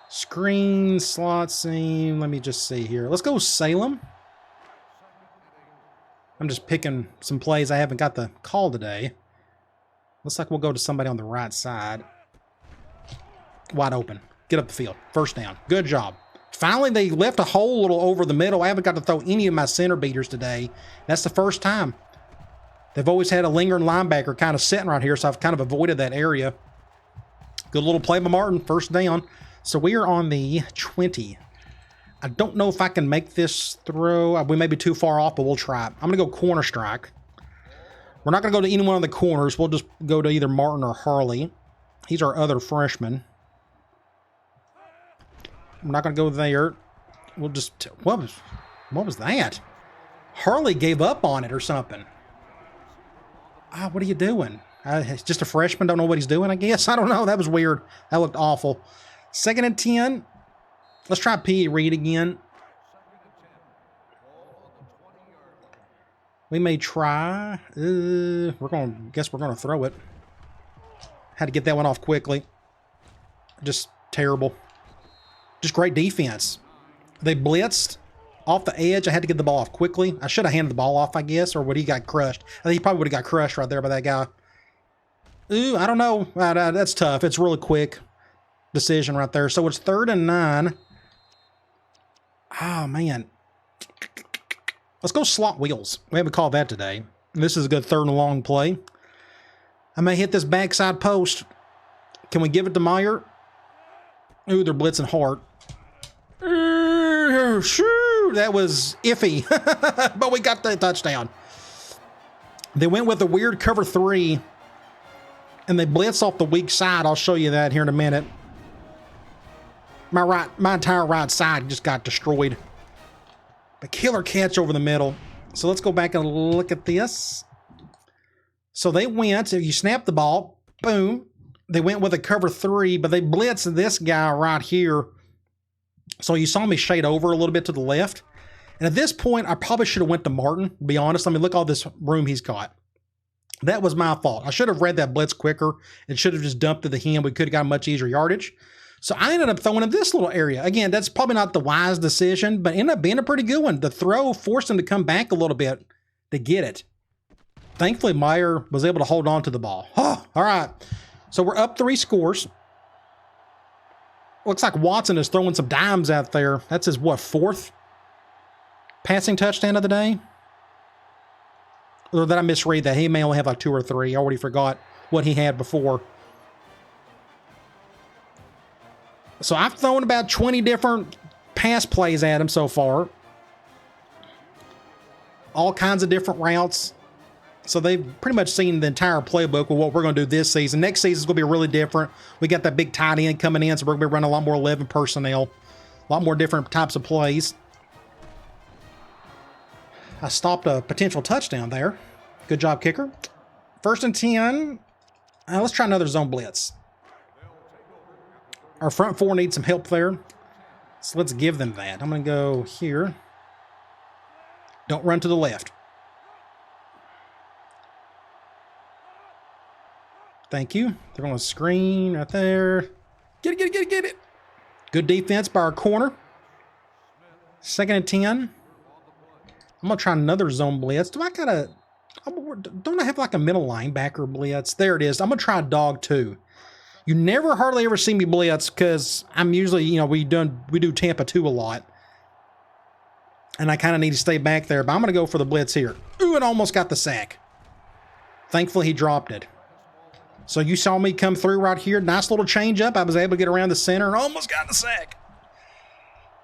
Screen, slot seam. Let me just see here. Let's go Salem. I'm just picking some plays. I haven't got the call today. Looks like we'll go to somebody on the right side. Wide open. Get up the field. 1st down. Good job. Finally, they left a hole a little over the middle. I haven't got to throw any of my center beaters today. That's the first time. They've always had a lingering linebacker kind of sitting right here, so I've kind of avoided that area. Good little play by Martin. 1st down. So we are on the 20. I don't know if I can make this throw. We may be too far off, but we'll try it. I'm going to go corner strike. We're not going to go to any one of the corners. We'll just go to either Martin or Harley. He's our other freshman. I'm not going to go there. We'll just... What was that? Harley gave up on it or something. What are you doing? He's just a freshman. Don't know what he's doing, I guess. I don't know. That was weird. That looked awful. 2nd and 10. Let's try P. Reed again. We may try. Guess we're going to throw it. Had to get that one off quickly. Just terrible. Just great defense. They blitzed off the edge. I had to get the ball off quickly. I should have handed the ball off, I guess, or would he got crushed? I think he probably would have got crushed right there by that guy. Ooh, I don't know. That's tough. It's really quick decision right there. So it's 3rd and 9. Oh, man. Let's go slot wheels. We haven't called that today. This is a good 3rd and long play. I may hit this backside post. Can we give it to Meyer? Ooh, they're blitzing hard. Shoo, that was iffy, but we got the touchdown. They went with a weird cover 3, and they blitzed off the weak side. I'll show you that here in a minute. My entire right side just got destroyed. A killer catch over the middle. So let's go back and look at this. So they went, if you snap the ball, boom. They went with a cover 3, but they blitzed this guy right here. So you saw me shade over a little bit to the left. And at this point, I probably should have went to Martin, to be honest. I mean, look all this room he's got. That was my fault. I should have read that blitz quicker. It should have just dumped to the him. We could have got much easier yardage. So I ended up throwing in this little area. Again, that's probably not the wise decision, but ended up being a pretty good one. The throw forced him to come back a little bit to get it. Thankfully, Meyer was able to hold on to the ball. Oh, all right. So we're up 3 scores. Looks like Watson is throwing some dimes out there. That's his, what, 4th passing touchdown of the day? Or did I misread that? He may only have like 2 or 3. I already forgot what he had before. So I've thrown about 20 different pass plays at him so far. All kinds of different routes. So they've pretty much seen the entire playbook with what we're going to do this season. Next season is going to be really different. We got that big tight end coming in, so we're going to be running a lot more 11 personnel. A lot more different types of plays. I stopped a potential touchdown there. Good job, kicker. 1st and 10. Let's try another zone blitz. Our front 4 needs some help there. So let's give them that. I'm going to go here. Don't run to the left. Thank you. They're going to screen right there. Get it, get it, get it, get it. Good defense by our corner. 2nd and 10. I'm going to try another zone blitz. Don't I have like a middle linebacker blitz? There it is. I'm going to try a dog too. You never hardly ever see me blitz because I'm usually, you know, we do Tampa 2 a lot. And I kind of need to stay back there, but I'm going to go for the blitz here. Ooh, it almost got the sack. Thankfully, he dropped it. So you saw me come through right here. Nice little change up. I was able to get around the center and almost got the sack.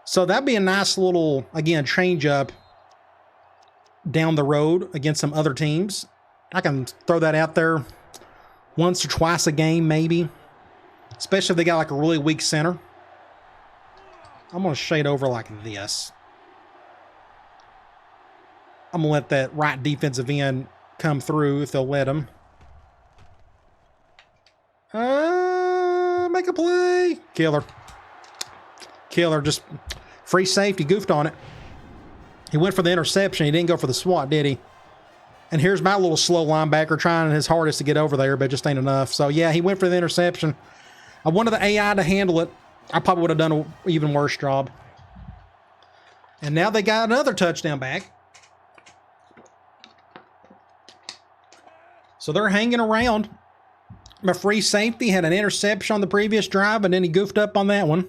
So that'd be a nice little, again, change up down the road against some other teams. I can throw that out there once or twice a game, maybe. Especially if they got like a really weak center. I'm going to shade over like this. I'm going to let that right defensive end come through if they'll let him. Make a play. Killer. Killer. Just free safety. Goofed on it. He went for the interception. He didn't go for the swat, did he? And here's my little slow linebacker trying his hardest to get over there, but just ain't enough. So, yeah, he went for the interception. I wanted the AI to handle it. I probably would have done an even worse job. And now they got another touchdown back. So they're hanging around. My free safety had an interception on the previous drive, and then he goofed up on that one.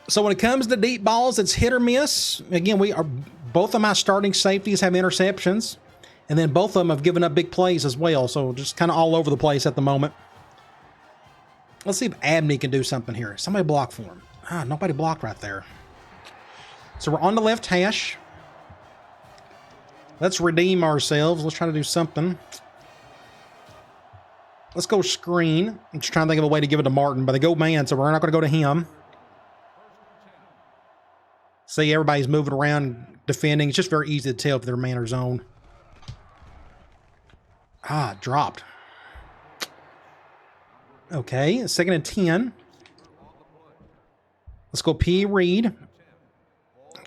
So when it comes to deep balls, it's hit or miss. Again, both of my starting safeties have interceptions, and then both of them have given up big plays as well. So just kind of all over the place at the moment. Let's see if Abney can do something here. Somebody block for him. Nobody blocked right there. So we're on the left hash. Let's redeem ourselves. Let's try to do something. Let's go screen. I'm just trying to think of a way to give it to Martin, but they go man, so we're not going to go to him. See, everybody's moving around, defending. It's just very easy to tell if they're man or zone. Dropped. Okay, 2nd and 10. Let's go P. Reed.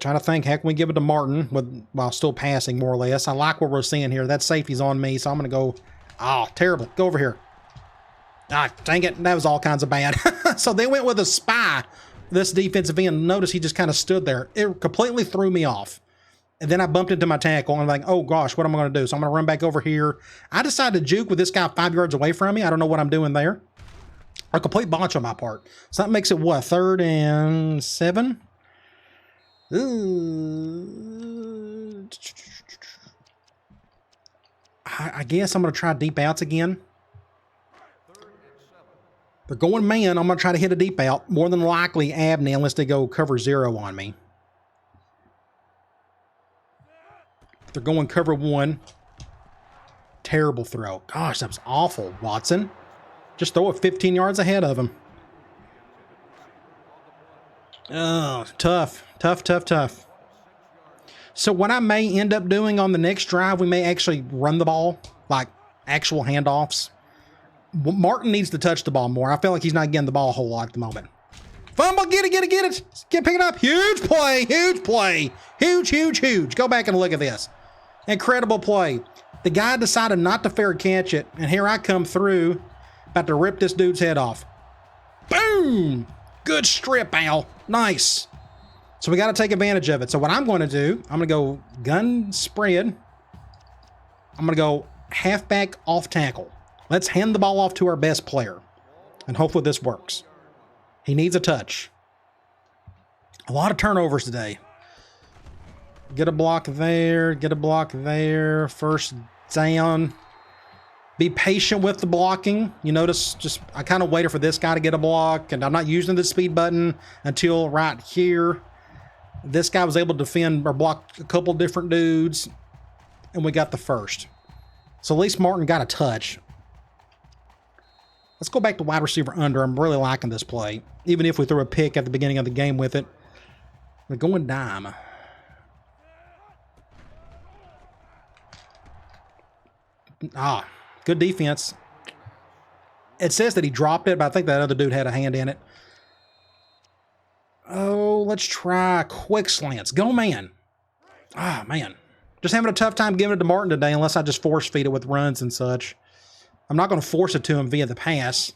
Trying to think, how can we give it to Martin while still passing, more or less? I like what we're seeing here. That safety's on me, so I'm going to go. Terrible. Go over here. Dang it. That was all kinds of bad. So they went with a spy, this defensive end. Notice he just kind of stood there. It completely threw me off. And then I bumped into my tackle, and I'm like, oh, gosh, what am I going to do? So I'm going to run back over here. I decided to juke with this guy 5 yards away from me. I don't know what I'm doing there. A complete botch on my part. So that makes it, what, 3rd and 7? Ooh. I guess I'm going to try deep outs again. They're going man. I'm going to try to hit a deep out. More than likely Abney, unless they go cover 0 on me. They're going cover 1. Terrible throw. Gosh, that was awful, Watson. Just throw it 15 yards ahead of him. Oh, tough. Tough. So what I may end up doing on the next drive, we may actually run the ball, like actual handoffs. Martin needs to touch the ball more. I feel like he's not getting the ball a whole lot at the moment. Fumble, get it. Pick it up. Huge play. Huge. Go back and look at this. Incredible play. The guy decided not to fair catch it, and here I come through, about to rip this dude's head off. Boom! Good strip, Al. Nice. So we got to take advantage of it. So what I'm going to do, I'm going to go gun spread. I'm going to go halfback off tackle. Let's hand the ball off to our best player. And hopefully this works. He needs a touch. A lot of turnovers today. Get a block there. First down. Be patient with the blocking. You notice I kind of waited for this guy to get a block, and I'm not using the speed button until right here. This guy was able to defend or block a couple different dudes, and we got the first. So at least Martin got a touch. Let's go back to wide receiver under. I'm really liking this play, even if we threw a pick at the beginning of the game with it. We're going dime. Good defense. It says that he dropped it, but I think that other dude had a hand in it. Oh, let's try quick slants. Go man. Man. Just having a tough time giving it to Martin today unless I just force feed it with runs and such. I'm not going to force it to him via the pass.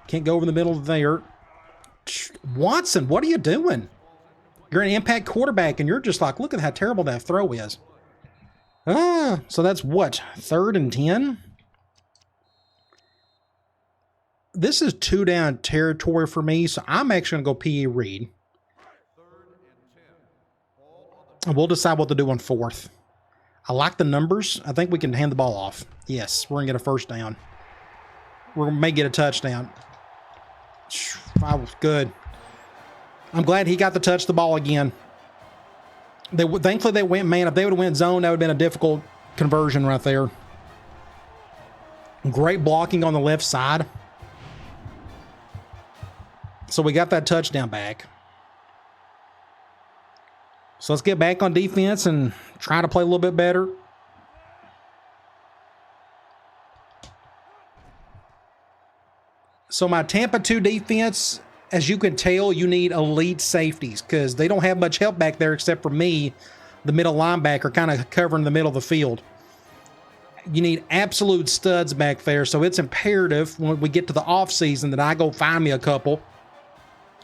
Can't go over the middle there. Watson, what are you doing? You're an impact quarterback, and you're just like, look at how terrible that throw is. So that's what? 3rd and 10? This is 2-down territory for me, so I'm actually going to go P.E. Reed. And we'll decide what to do on 4th. I like the numbers. I think we can hand the ball off. Yes, we're going to get a first down. We may get a touchdown. Good. I'm glad he got to touch the ball again. Thankfully, they went man. If they would have went zone, that would have been a difficult conversion right there. Great blocking on the left side. So we got that touchdown back. So let's get back on defense and try to play a little bit better. So my Tampa 2 defense, as you can tell, you need elite safeties because they don't have much help back there except for me, the middle linebacker, kind of covering the middle of the field. You need absolute studs back there, so it's imperative when we get to the offseason that I go find me a couple.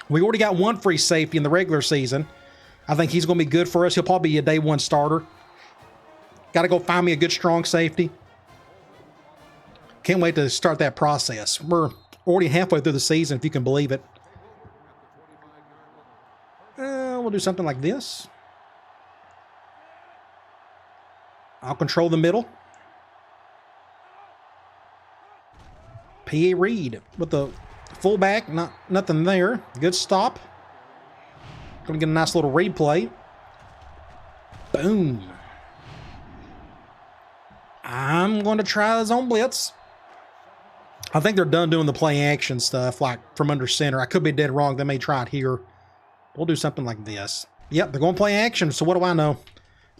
We already got one free safety in the regular season. I think he's going to be good for us. He'll probably be a day one starter. Got to go find me a good, strong safety. Can't wait to start that process. We're already halfway through the season, if you can believe it. We'll do something like this. I'll control the middle. P.A. Reed with the fullback. Nothing there. Good stop. Going to get a nice little read play. Boom. I'm going to try the zone blitz. I think they're done doing the play action stuff, like from under center. I could be dead wrong. They may try it here. We'll do something like this. Yep, they're going to play action, so what do I know?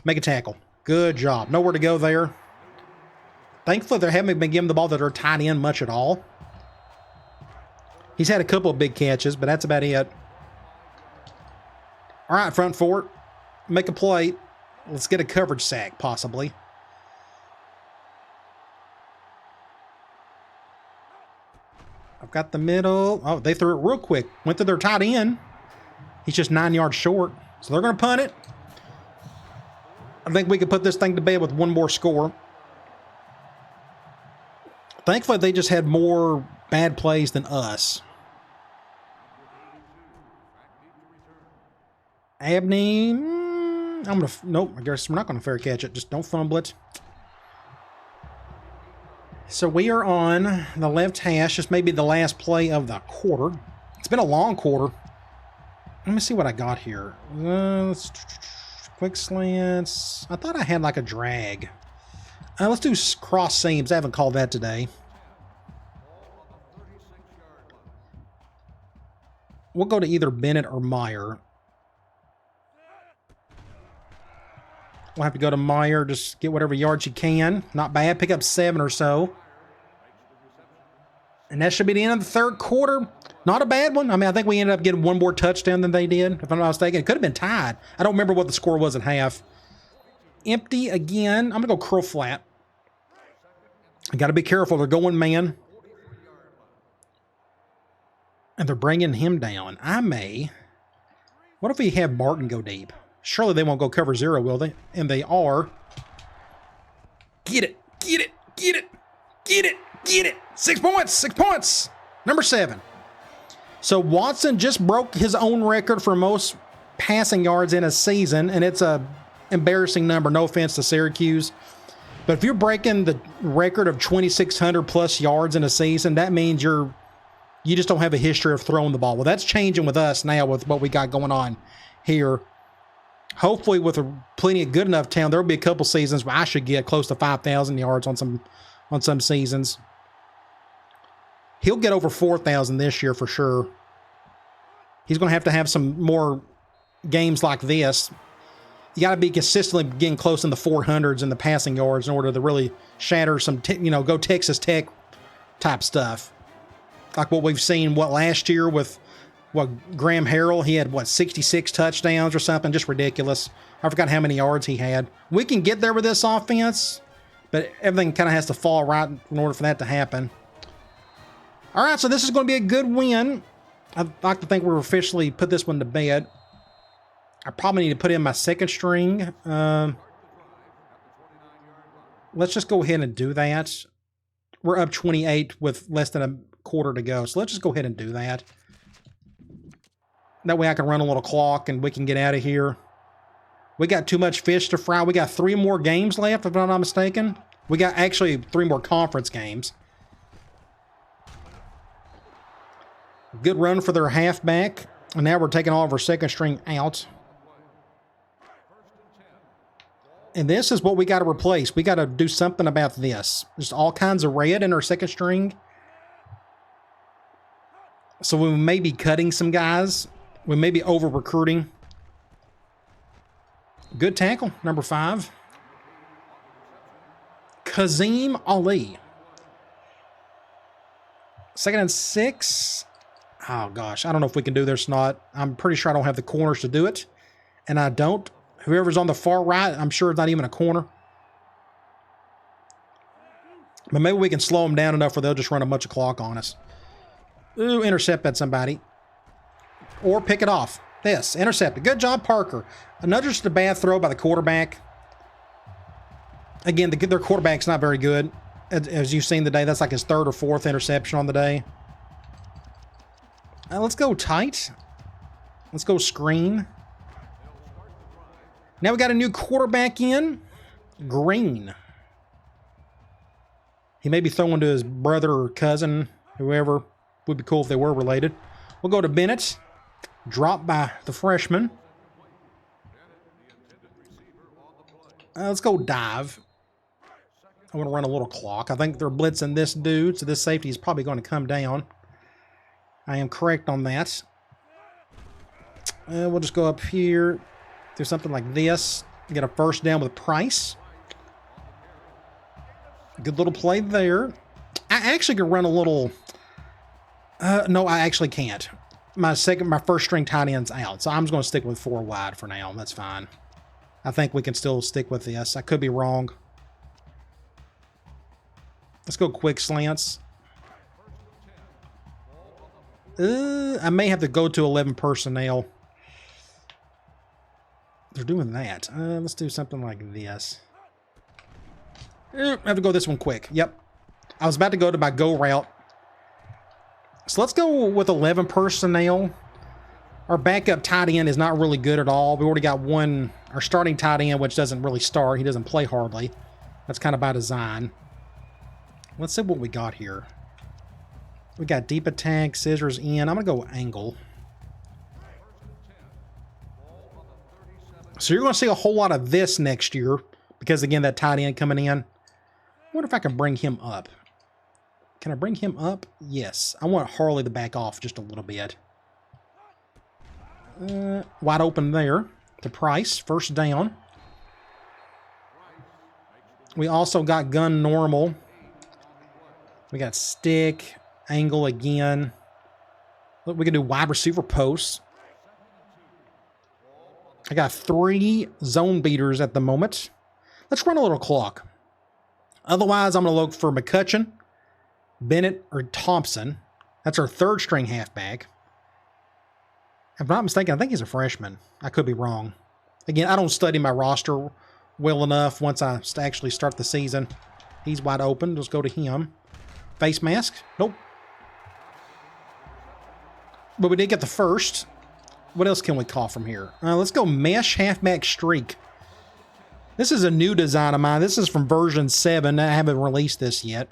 Make a tackle. Good job. Nowhere to go there. Thankfully, they haven't been given the ball that are tight end much at all. He's had a couple of big catches, but that's about it. All right, front four. Make a play. Let's get a coverage sack, possibly. I've got the middle. Oh, they threw it real quick. Went to their tight end. He's just 9 yards short. So they're going to punt it. I think we could put this thing to bed with one more score. Thankfully, they just had more bad plays than us. Abney, nope, I guess we're not going to fair catch it. Just don't fumble it. So we are on the left hash. This may be the last play of the quarter. It's been a long quarter. Let me see what I got here. Quick slants. I thought I had like a drag. Let's do cross seams. I haven't called that today. We'll go to either Bennett or Meyer. We'll have to go to Meyer. Just get whatever yards you can. Not bad. Pick up 7 or so. And that should be the end of the third quarter. Not a bad one. I mean, I think we ended up getting one more touchdown than they did, if I'm not mistaken. It could have been tied. I don't remember what the score was at half. Empty again. I'm going to go curl flat. I got to be careful. They're going man. And they're bringing him down. What if we have Martin go deep? Surely they won't go cover 0, will they? And they are. Get it. Get it. Get it. Get it. Get it. 6 points. 6 points. Number 7. So Watson just broke his own record for most passing yards in a season, and it's a embarrassing number. No offense to Syracuse. But if you're breaking the record of 2,600 plus yards in a season, that means you just don't have a history of throwing the ball. Well, that's changing with us now with what we got going on here. Hopefully with plenty of good enough talent, there'll be a couple seasons where I should get close to 5,000 yards on some seasons. He'll get over 4,000 this year for sure. He's going to have some more games like this. You got to be consistently getting close in the 400s in the passing yards in order to really shatter some, go Texas Tech type stuff. Like what we've seen, last year with What, Graham Harrell, he had, what, 66 touchdowns or something? Just ridiculous. I forgot how many yards he had. We can get there with this offense, but everything kind of has to fall right in order for that to happen. All right, so this is going to be a good win. I'd like to think we're officially put this one to bed. I probably need to put in my second string. Let's just go ahead and do that. We're up 28 with less than a quarter to go, so let's just go ahead and do that. That way I can run a little clock and we can get out of here. We got too much fish to fry. We got 3 more games left, if I'm not mistaken. We got actually 3 more conference games. Good run for their halfback. And now we're taking all of our second string out. And this is what we got to replace. We got to do something about this. There's all kinds of red in our second string. So we may be cutting some guys. We may be over-recruiting. Good tackle, number 5. Kazim Ali. 2nd and 6. Oh, gosh. I don't know if we can do this or not. I'm pretty sure I don't have the corners to do it. And I don't. Whoever's on the far right, I'm sure it's not even a corner. But maybe we can slow them down enough where they'll just run a bunch of clock on us. Ooh, intercept at somebody. Or pick it off. This, intercepted. Good job, Parker. Another just a bad throw by the quarterback. Again, their quarterback's not very good. As you've seen today, that's like his 3rd or 4th interception on the day. Let's go tight. Let's go screen. Now we got a new quarterback in. Green. He may be throwing to his brother or cousin, whoever. Would be cool if they were related. We'll go to Bennett. Dropped by the freshman. Let's go dive. I want to run a little clock. I think they're blitzing this dude, so this safety is probably going to come down. I am correct on that. We'll just go up here. Do something like this. Get a first down with Price. Good little play there. I actually can run a little... no, I actually can't. My first string tight end's out, so I'm just going to stick with 4 wide for now. That's fine. I think we can still stick with this. I could be wrong. Let's go quick slants. I may have to go to 11 personnel. They're doing that. Let's do something like this. I have to go this one quick. Yep. I was about to go to my go route. So let's go with 11 personnel. Our backup tight end is not really good at all. We already got one, our starting tight end, which doesn't really start. He doesn't play hardly. That's kind of by design. Let's see what we got here. We got deep attack, scissors in. I'm going to go angle. So you're going to see a whole lot of this next year because, again, that tight end coming in. I wonder if I can bring him up. Can I bring him up? Yes. I want Harley to back off just a little bit. Wide open there to Price. First down. We also got gun normal. We got stick, angle again. Look, we can do wide receiver posts. I got 3 zone beaters at the moment. Let's run a little clock. Otherwise, I'm going to look for McCutcheon, Bennett, or Thompson. That's our 3rd string halfback. If I'm not mistaken, I think he's a freshman. I could be wrong. Again, I don't study my roster well enough once I actually start the season. He's wide open. Let's go to him. Face mask? Nope. But we did get the first. What else can we call from here? Let's go mesh halfback streak. This is a new design of mine. This is from version 7. I haven't released this yet.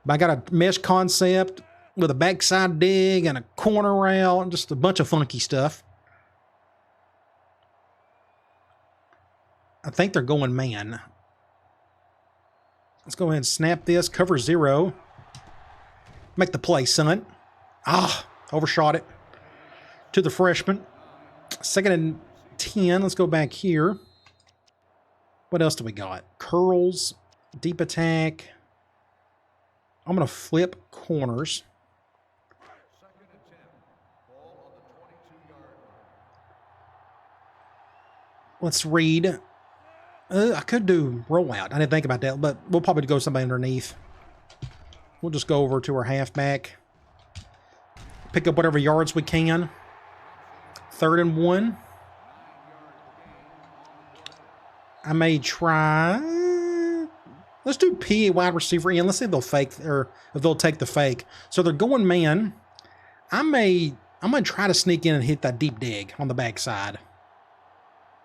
But I got a mesh concept with a backside dig and a corner rail and just a bunch of funky stuff. I think they're going man. Let's go ahead and snap this. Cover 0. Make the play, son. Overshot it. To the freshman. 2nd and 10. Let's go back here. What else do we got? Curls. Deep attack. I'm going to flip corners. Let's read. I could do rollout. I didn't think about that, but we'll probably go somebody underneath. We'll just go over to our halfback. Pick up whatever yards we can. 3rd and 1. I may try. Let's do P wide receiver in. Let's see if they'll fake or if they'll take the fake. So they're going man. I'm gonna try to sneak in and hit that deep dig on the backside.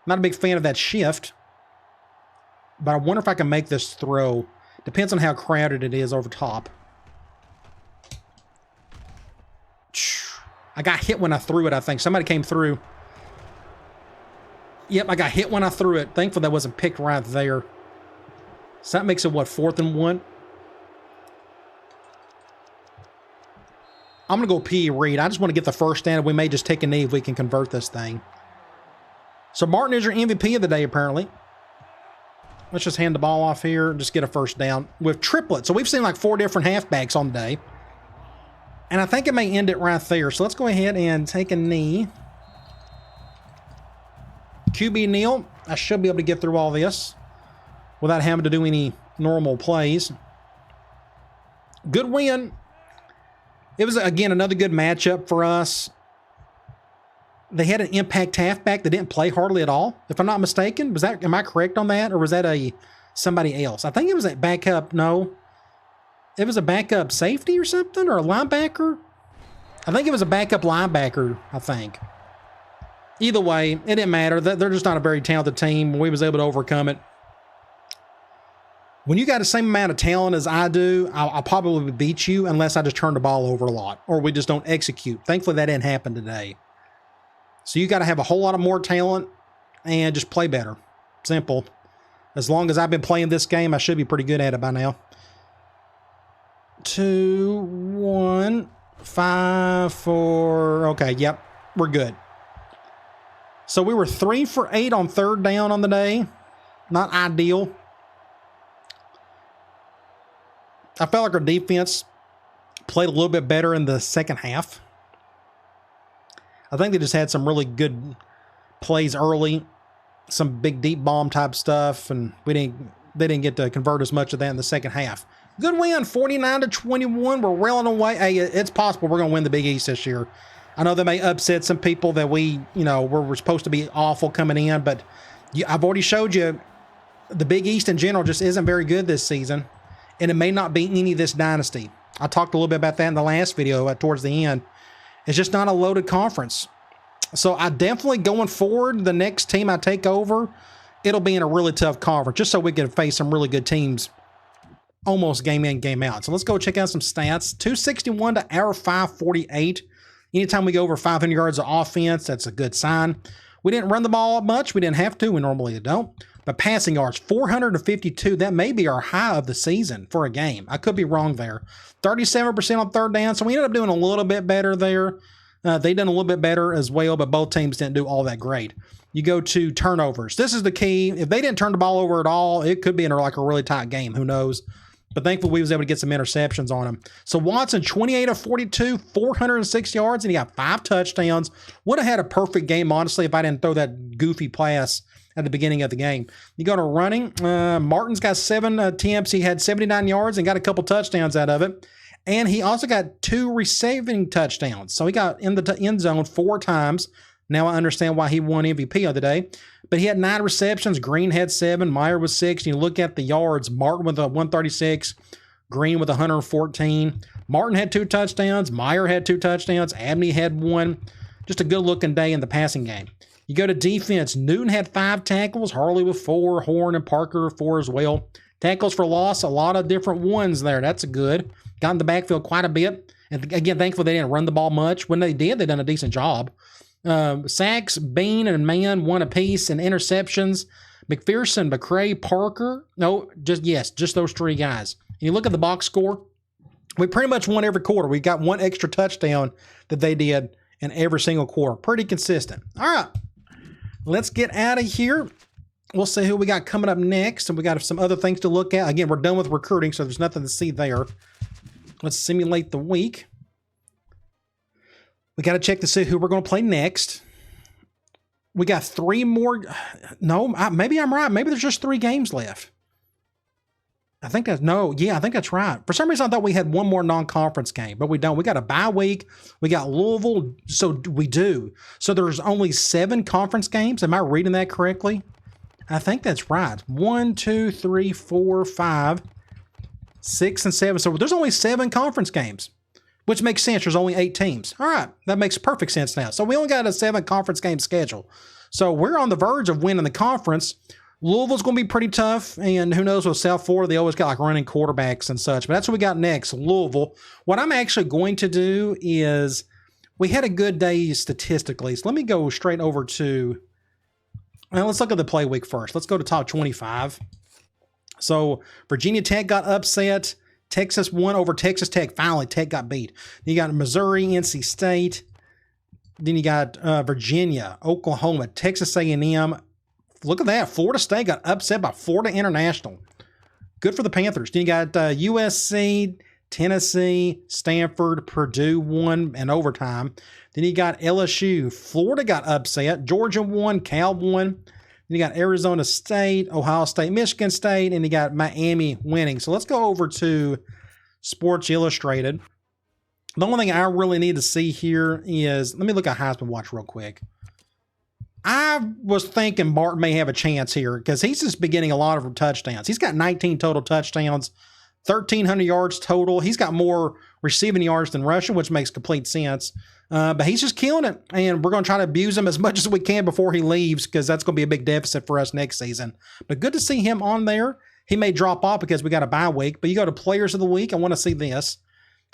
Not a big fan of that shift, but I wonder if I can make this throw. Depends on how crowded it is over top. I got hit when I threw it, I think. Somebody came through. Yep, I got hit when I threw it. Thankful that wasn't picked right there. So that makes it, what, 4th and 1? I'm going to go P. Reed. I just want to get the first down. We may just take a knee if we can convert this thing. So Martin is your MVP of the day, apparently. Let's just hand the ball off here and just get a first down with triplets. So we've seen like 4 different halfbacks on the day. And I think it may end it right there. So let's go ahead and take a knee. QB kneel. I should be able to get through all this without having to do any normal plays. Good win. It was, again, another good matchup for us. They had an impact halfback that didn't play hardly at all, if I'm not mistaken. Am I correct on that? Or was that somebody else? I think it was a backup. No. It was a backup safety or something, or a linebacker. I think it was a backup linebacker, I think. Either way, it didn't matter. They're just not a very talented team. We was able to overcome it. When you got the same amount of talent as I do, I'll probably beat you unless I just turn the ball over a lot or we just don't execute. Thankfully, that didn't happen today. So you got to have a whole lot of more talent and just play better. Simple. As long as I've been playing this game, I should be pretty good at it by now. 2, 1, 5, 4. Okay, yep, we're good. So we were 3 for 8 on 3rd down on the day. Not ideal. I felt like our defense played a little bit better in the second half. I think they just had some really good plays early. Some big deep bomb type stuff, and they didn't get to convert as much of that in the second half. Good win, 49-21. We're railing away. Hey, it's possible we're going to win the Big East this year. I know they may upset some people that we're supposed to be awful coming in, but I've already showed you the Big East in general just isn't very good this season, and it may not be any of this dynasty. I talked a little bit about that in the last video towards the end. It's just not a loaded conference. So I definitely, going forward, the next team I take over, it'll be in a really tough conference, just so we can face some really good teams almost game in, game out. So let's go check out some stats. 261 to our 548. Anytime we go over 500 yards of offense, that's a good sign. We didn't run the ball much. We didn't have to. We normally don't. But passing yards, 452. That may be our high of the season for a game. I could be wrong there. 37% on 3rd down. So we ended up doing a little bit better there. They done a little bit better as well, but both teams didn't do all that great. You go to turnovers. This is the key. If they didn't turn the ball over at all, it could be in like a really tight game. Who knows? But thankfully, we was able to get some interceptions on him. So Watson, 28 of 42, 406 yards, and he got 5 touchdowns. Would have had a perfect game, honestly, if I didn't throw that goofy pass at the beginning of the game. You go to running. Martin's got 7 attempts. He had 79 yards and got a couple touchdowns out of it. And he also got 2 receiving touchdowns. So he got in the end zone 4 times. Now I understand why he won MVP of the day. But he had 9 receptions. Green had 7. Meyer was 6. And you look at the yards. Martin with 136. Green with 114. Martin had 2 touchdowns. Meyer had 2 touchdowns. Abney had 1. Just a good-looking day in the passing game. You go to defense. Newton had 5 tackles. Harley with 4. Horn and Parker 4 as well. Tackles for loss, a lot of different ones there. That's good. Got in the backfield quite a bit. And again, thankfully they didn't run the ball much. When they did, they done a decent job. Sacks, Bean, and Mann, 1 apiece, and interceptions. McPherson, McCray, Parker. No, just those 3 guys. And you look at the box score, we pretty much won every quarter. We got 1 extra touchdown that they did in every single quarter. Pretty consistent. All right, let's get out of here. We'll see who we got coming up next, and we got some other things to look at. Again, we're done with recruiting, so there's nothing to see there. Let's simulate the week. We got to check to see who we're going to play next. We got 3 more. No, maybe I'm right. Maybe there's just 3 games left. I think that's right. For some reason, I thought we had one more non-conference game, but we don't. We got a bye week. We got Louisville, so we do. So there's only 7 conference games. Am I reading that correctly? I think that's right. 1, 2, 3, 4, 5, 6, and 7. So there's only 7 conference games, which makes sense. There's only 8 teams. All right, that makes perfect sense now. So we only got a 7 conference game schedule. So we're on the verge of winning the conference. Louisville's going to be pretty tough, and who knows with South Florida, they always got like running quarterbacks and such. But that's what we got next, Louisville. What I'm actually going to do is, we had a good day statistically, so let me go straight over to, well, let's look at the play week first. Let's go to top 25. So Virginia Tech got upset. Texas won over Texas Tech. Finally, Tech got beat. Then you got Missouri, NC State. Then you got Virginia, Oklahoma, Texas A&M. Look at that. Florida State got upset by Florida International. Good for the Panthers. Then you got USC, Tennessee, Stanford, Purdue won in overtime. Then you got LSU. Florida got upset. Georgia won. Cal won. Then you got Arizona State, Ohio State, Michigan State, and you got Miami winning. So let's go over to Sports Illustrated. The only thing I really need to see here is, let me look at Heisman Watch real quick. I was thinking Martin may have a chance here because he's just been getting a lot of touchdowns. He's got 19 total touchdowns, 1,300 yards total. He's got more receiving yards than rushing, which makes complete sense. But he's just killing it, and we're going to try to abuse him as much as we can before he leaves because that's going to be a big deficit for us next season. But good to see him on there. He may drop off because we got a bye week, but you go to Players of the Week. I want to see this.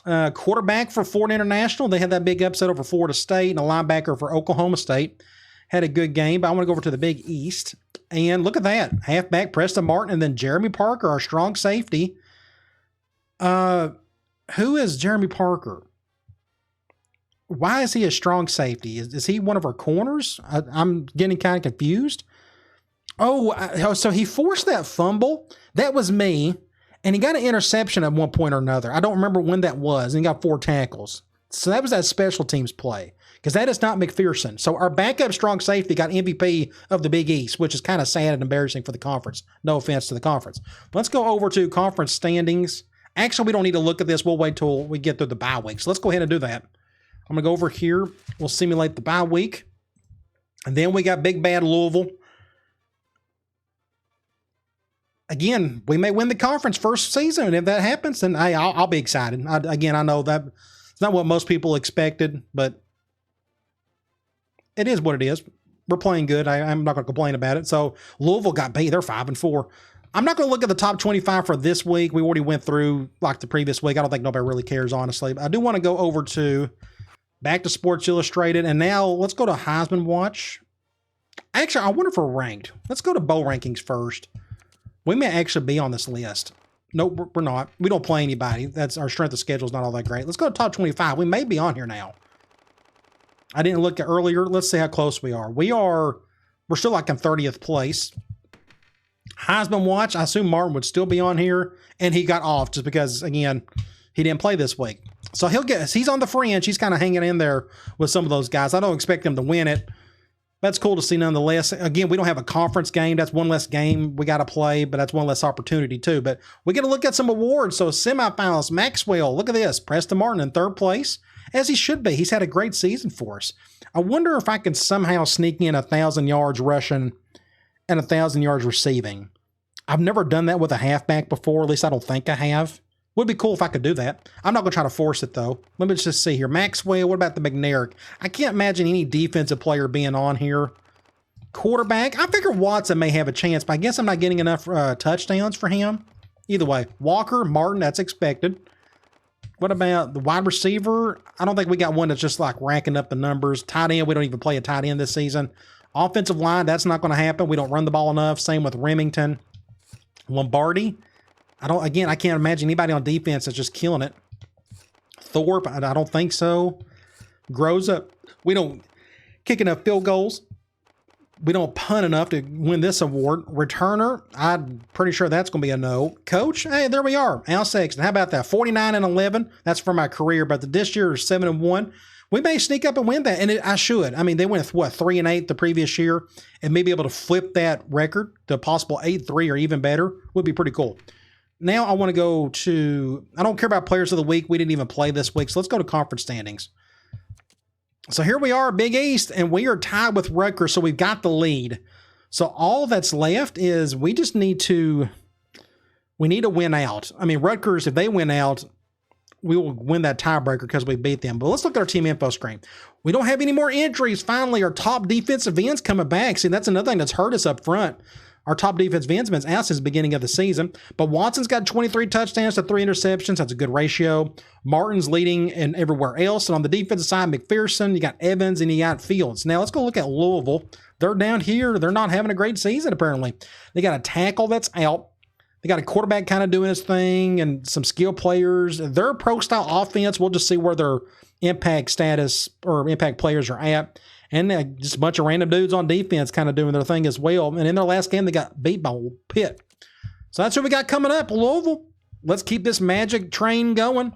Quarterback for Florida International. They had that big upset over Florida State, and a linebacker for Oklahoma State. Had a good game, but I want to go over to the Big East. And look at that. Halfback Preston Martin and then Jeremy Parker, our strong safety. Who is Jeremy Parker? Why is he a strong safety? Is he one of our corners? I'm getting kind of confused. So he forced that fumble. That was me. And he got an interception at one point or another. I don't remember when that was. And he got 4 tackles. So that was that special teams play. Because that is not McPherson. So our backup strong safety got MVP of the Big East, which is kind of sad and embarrassing for the conference. No offense to the conference. Let's go over to conference standings. Actually, we don't need to look at this. We'll wait till we get through the bye week. So let's go ahead and do that. I'm going to go over here. We'll simulate the bye week. And then we got Big Bad Louisville. Again, we may win the conference first season. And if that happens, then hey, I'll be excited. I know that it's not what most people expected, but it is what it is. We're playing good. I'm not going to complain about it. So Louisville got beat. They're 5-4. I'm not going to look at the top 25 for this week. We already went through like the previous week. I don't think nobody really cares, honestly. But I do want to go over to back to Sports Illustrated. And now let's go to Heisman Watch. Actually, I wonder if we're ranked. Let's go to bowl rankings first. We may actually be on this list. Nope, we're not. We don't play anybody. That's our strength of schedule is not all that great. Let's go to top 25. We may be on here now. I didn't look at earlier. Let's see how close we are. We're still like in 30th place. Heisman Watch, I assume Martin would still be on here, and he got off just because, again, he didn't play this week. So he's on the fringe. He's kind of hanging in there with some of those guys. I don't expect him to win it. That's cool to see nonetheless. Again, we don't have a conference game. That's one less game we got to play, but that's one less opportunity too. But we get to look at some awards. So semifinals, Maxwell, look at this. Preston Martin in 3rd place. As he should be. He's had a great season for us. I wonder if I can somehow sneak in 1,000 yards rushing and 1,000 yards receiving. I've never done that with a halfback before. At least I don't think I have. Would be cool if I could do that. I'm not going to try to force it, though. Let me just see here. Maxwell, what about the McNair? I can't imagine any defensive player being on here. Quarterback, I figure Watson may have a chance, but I guess I'm not getting enough touchdowns for him. Either way, Walker, Martin, that's expected. What about the wide receiver? I don't think we got one that's just like racking up the numbers. Tight end, we don't even play a tight end this season. Offensive line, that's not going to happen. We don't run the ball enough. Same with Remington. Lombardi, I can't imagine anybody on defense that's just killing it. Thorpe, I don't think so. Groza, we don't kick enough field goals. We don't punt enough to win this award. Returner, I'm pretty sure that's going to be a no. Coach, hey, there we are. Al Sexton, how about that? 49-11. That's for my career, but this year is 7-1. we may sneak up and win that, and I should. I mean, they went, what, 3-8 the previous year, and maybe able to flip that record to a possible 8-3 or even better would be pretty cool. Now I want to go to, I don't care about players of the week. We didn't even play this week, so let's go to conference standings. So here we are, Big East, and we are tied with Rutgers, so we've got the lead. So all that's left is we need to win out. I mean, Rutgers, if they win out, we will win that tiebreaker because we beat them. But let's look at our team info screen. We don't have any more injuries. Finally, our top defensive end's coming back. See, that's another thing that's hurt us up front. Our top defensive end's been out since the beginning of the season. But Watson's got 23 touchdowns to 3 interceptions. That's a good ratio. Martin's leading and everywhere else. And on the defensive side, McPherson, you got Evans, and you got Fields. Now, let's go look at Louisville. They're down here. They're not having a great season, apparently. They got a tackle that's out. They got a quarterback kind of doing his thing and some skill players. Their pro-style offense, we'll just see where their impact status or impact players are at. And just a bunch of random dudes on defense kind of doing their thing as well. And in their last game, they got beat by Pitt. So that's what we got coming up, Louisville. Let's keep this magic train going.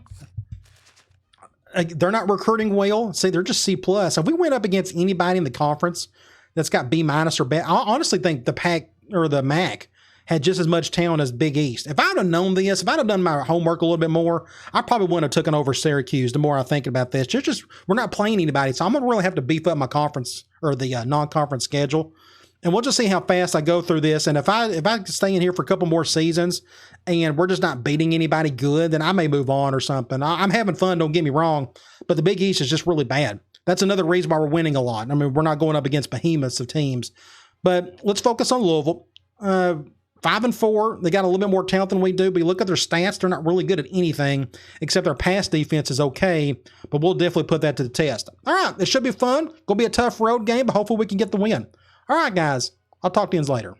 They're not recruiting well. See, they're just C+. If we went up against anybody in the conference that's got B- or better, I honestly think the Pac or the MAC had just as much talent as Big East. If I'd have known this, if I'd have done my homework a little bit more, I probably wouldn't have taken over Syracuse the more I think about this. Just we're not playing anybody, so I'm going to really have to beef up my conference or the non-conference schedule. And we'll just see how fast I go through this. And if I stay in here for a couple more seasons and we're just not beating anybody good, then I may move on or something. I'm having fun, don't get me wrong, but the Big East is just really bad. That's another reason why we're winning a lot. I mean, we're not going up against behemoths of teams. But let's focus on Louisville. 5-4. They got a little bit more talent than we do, but you look at their stats, they're not really good at anything, except their pass defense is okay, but we'll definitely put that to the test. All right, it should be fun. Going to be a tough road game, but hopefully we can get the win. All right, guys, I'll talk to you later.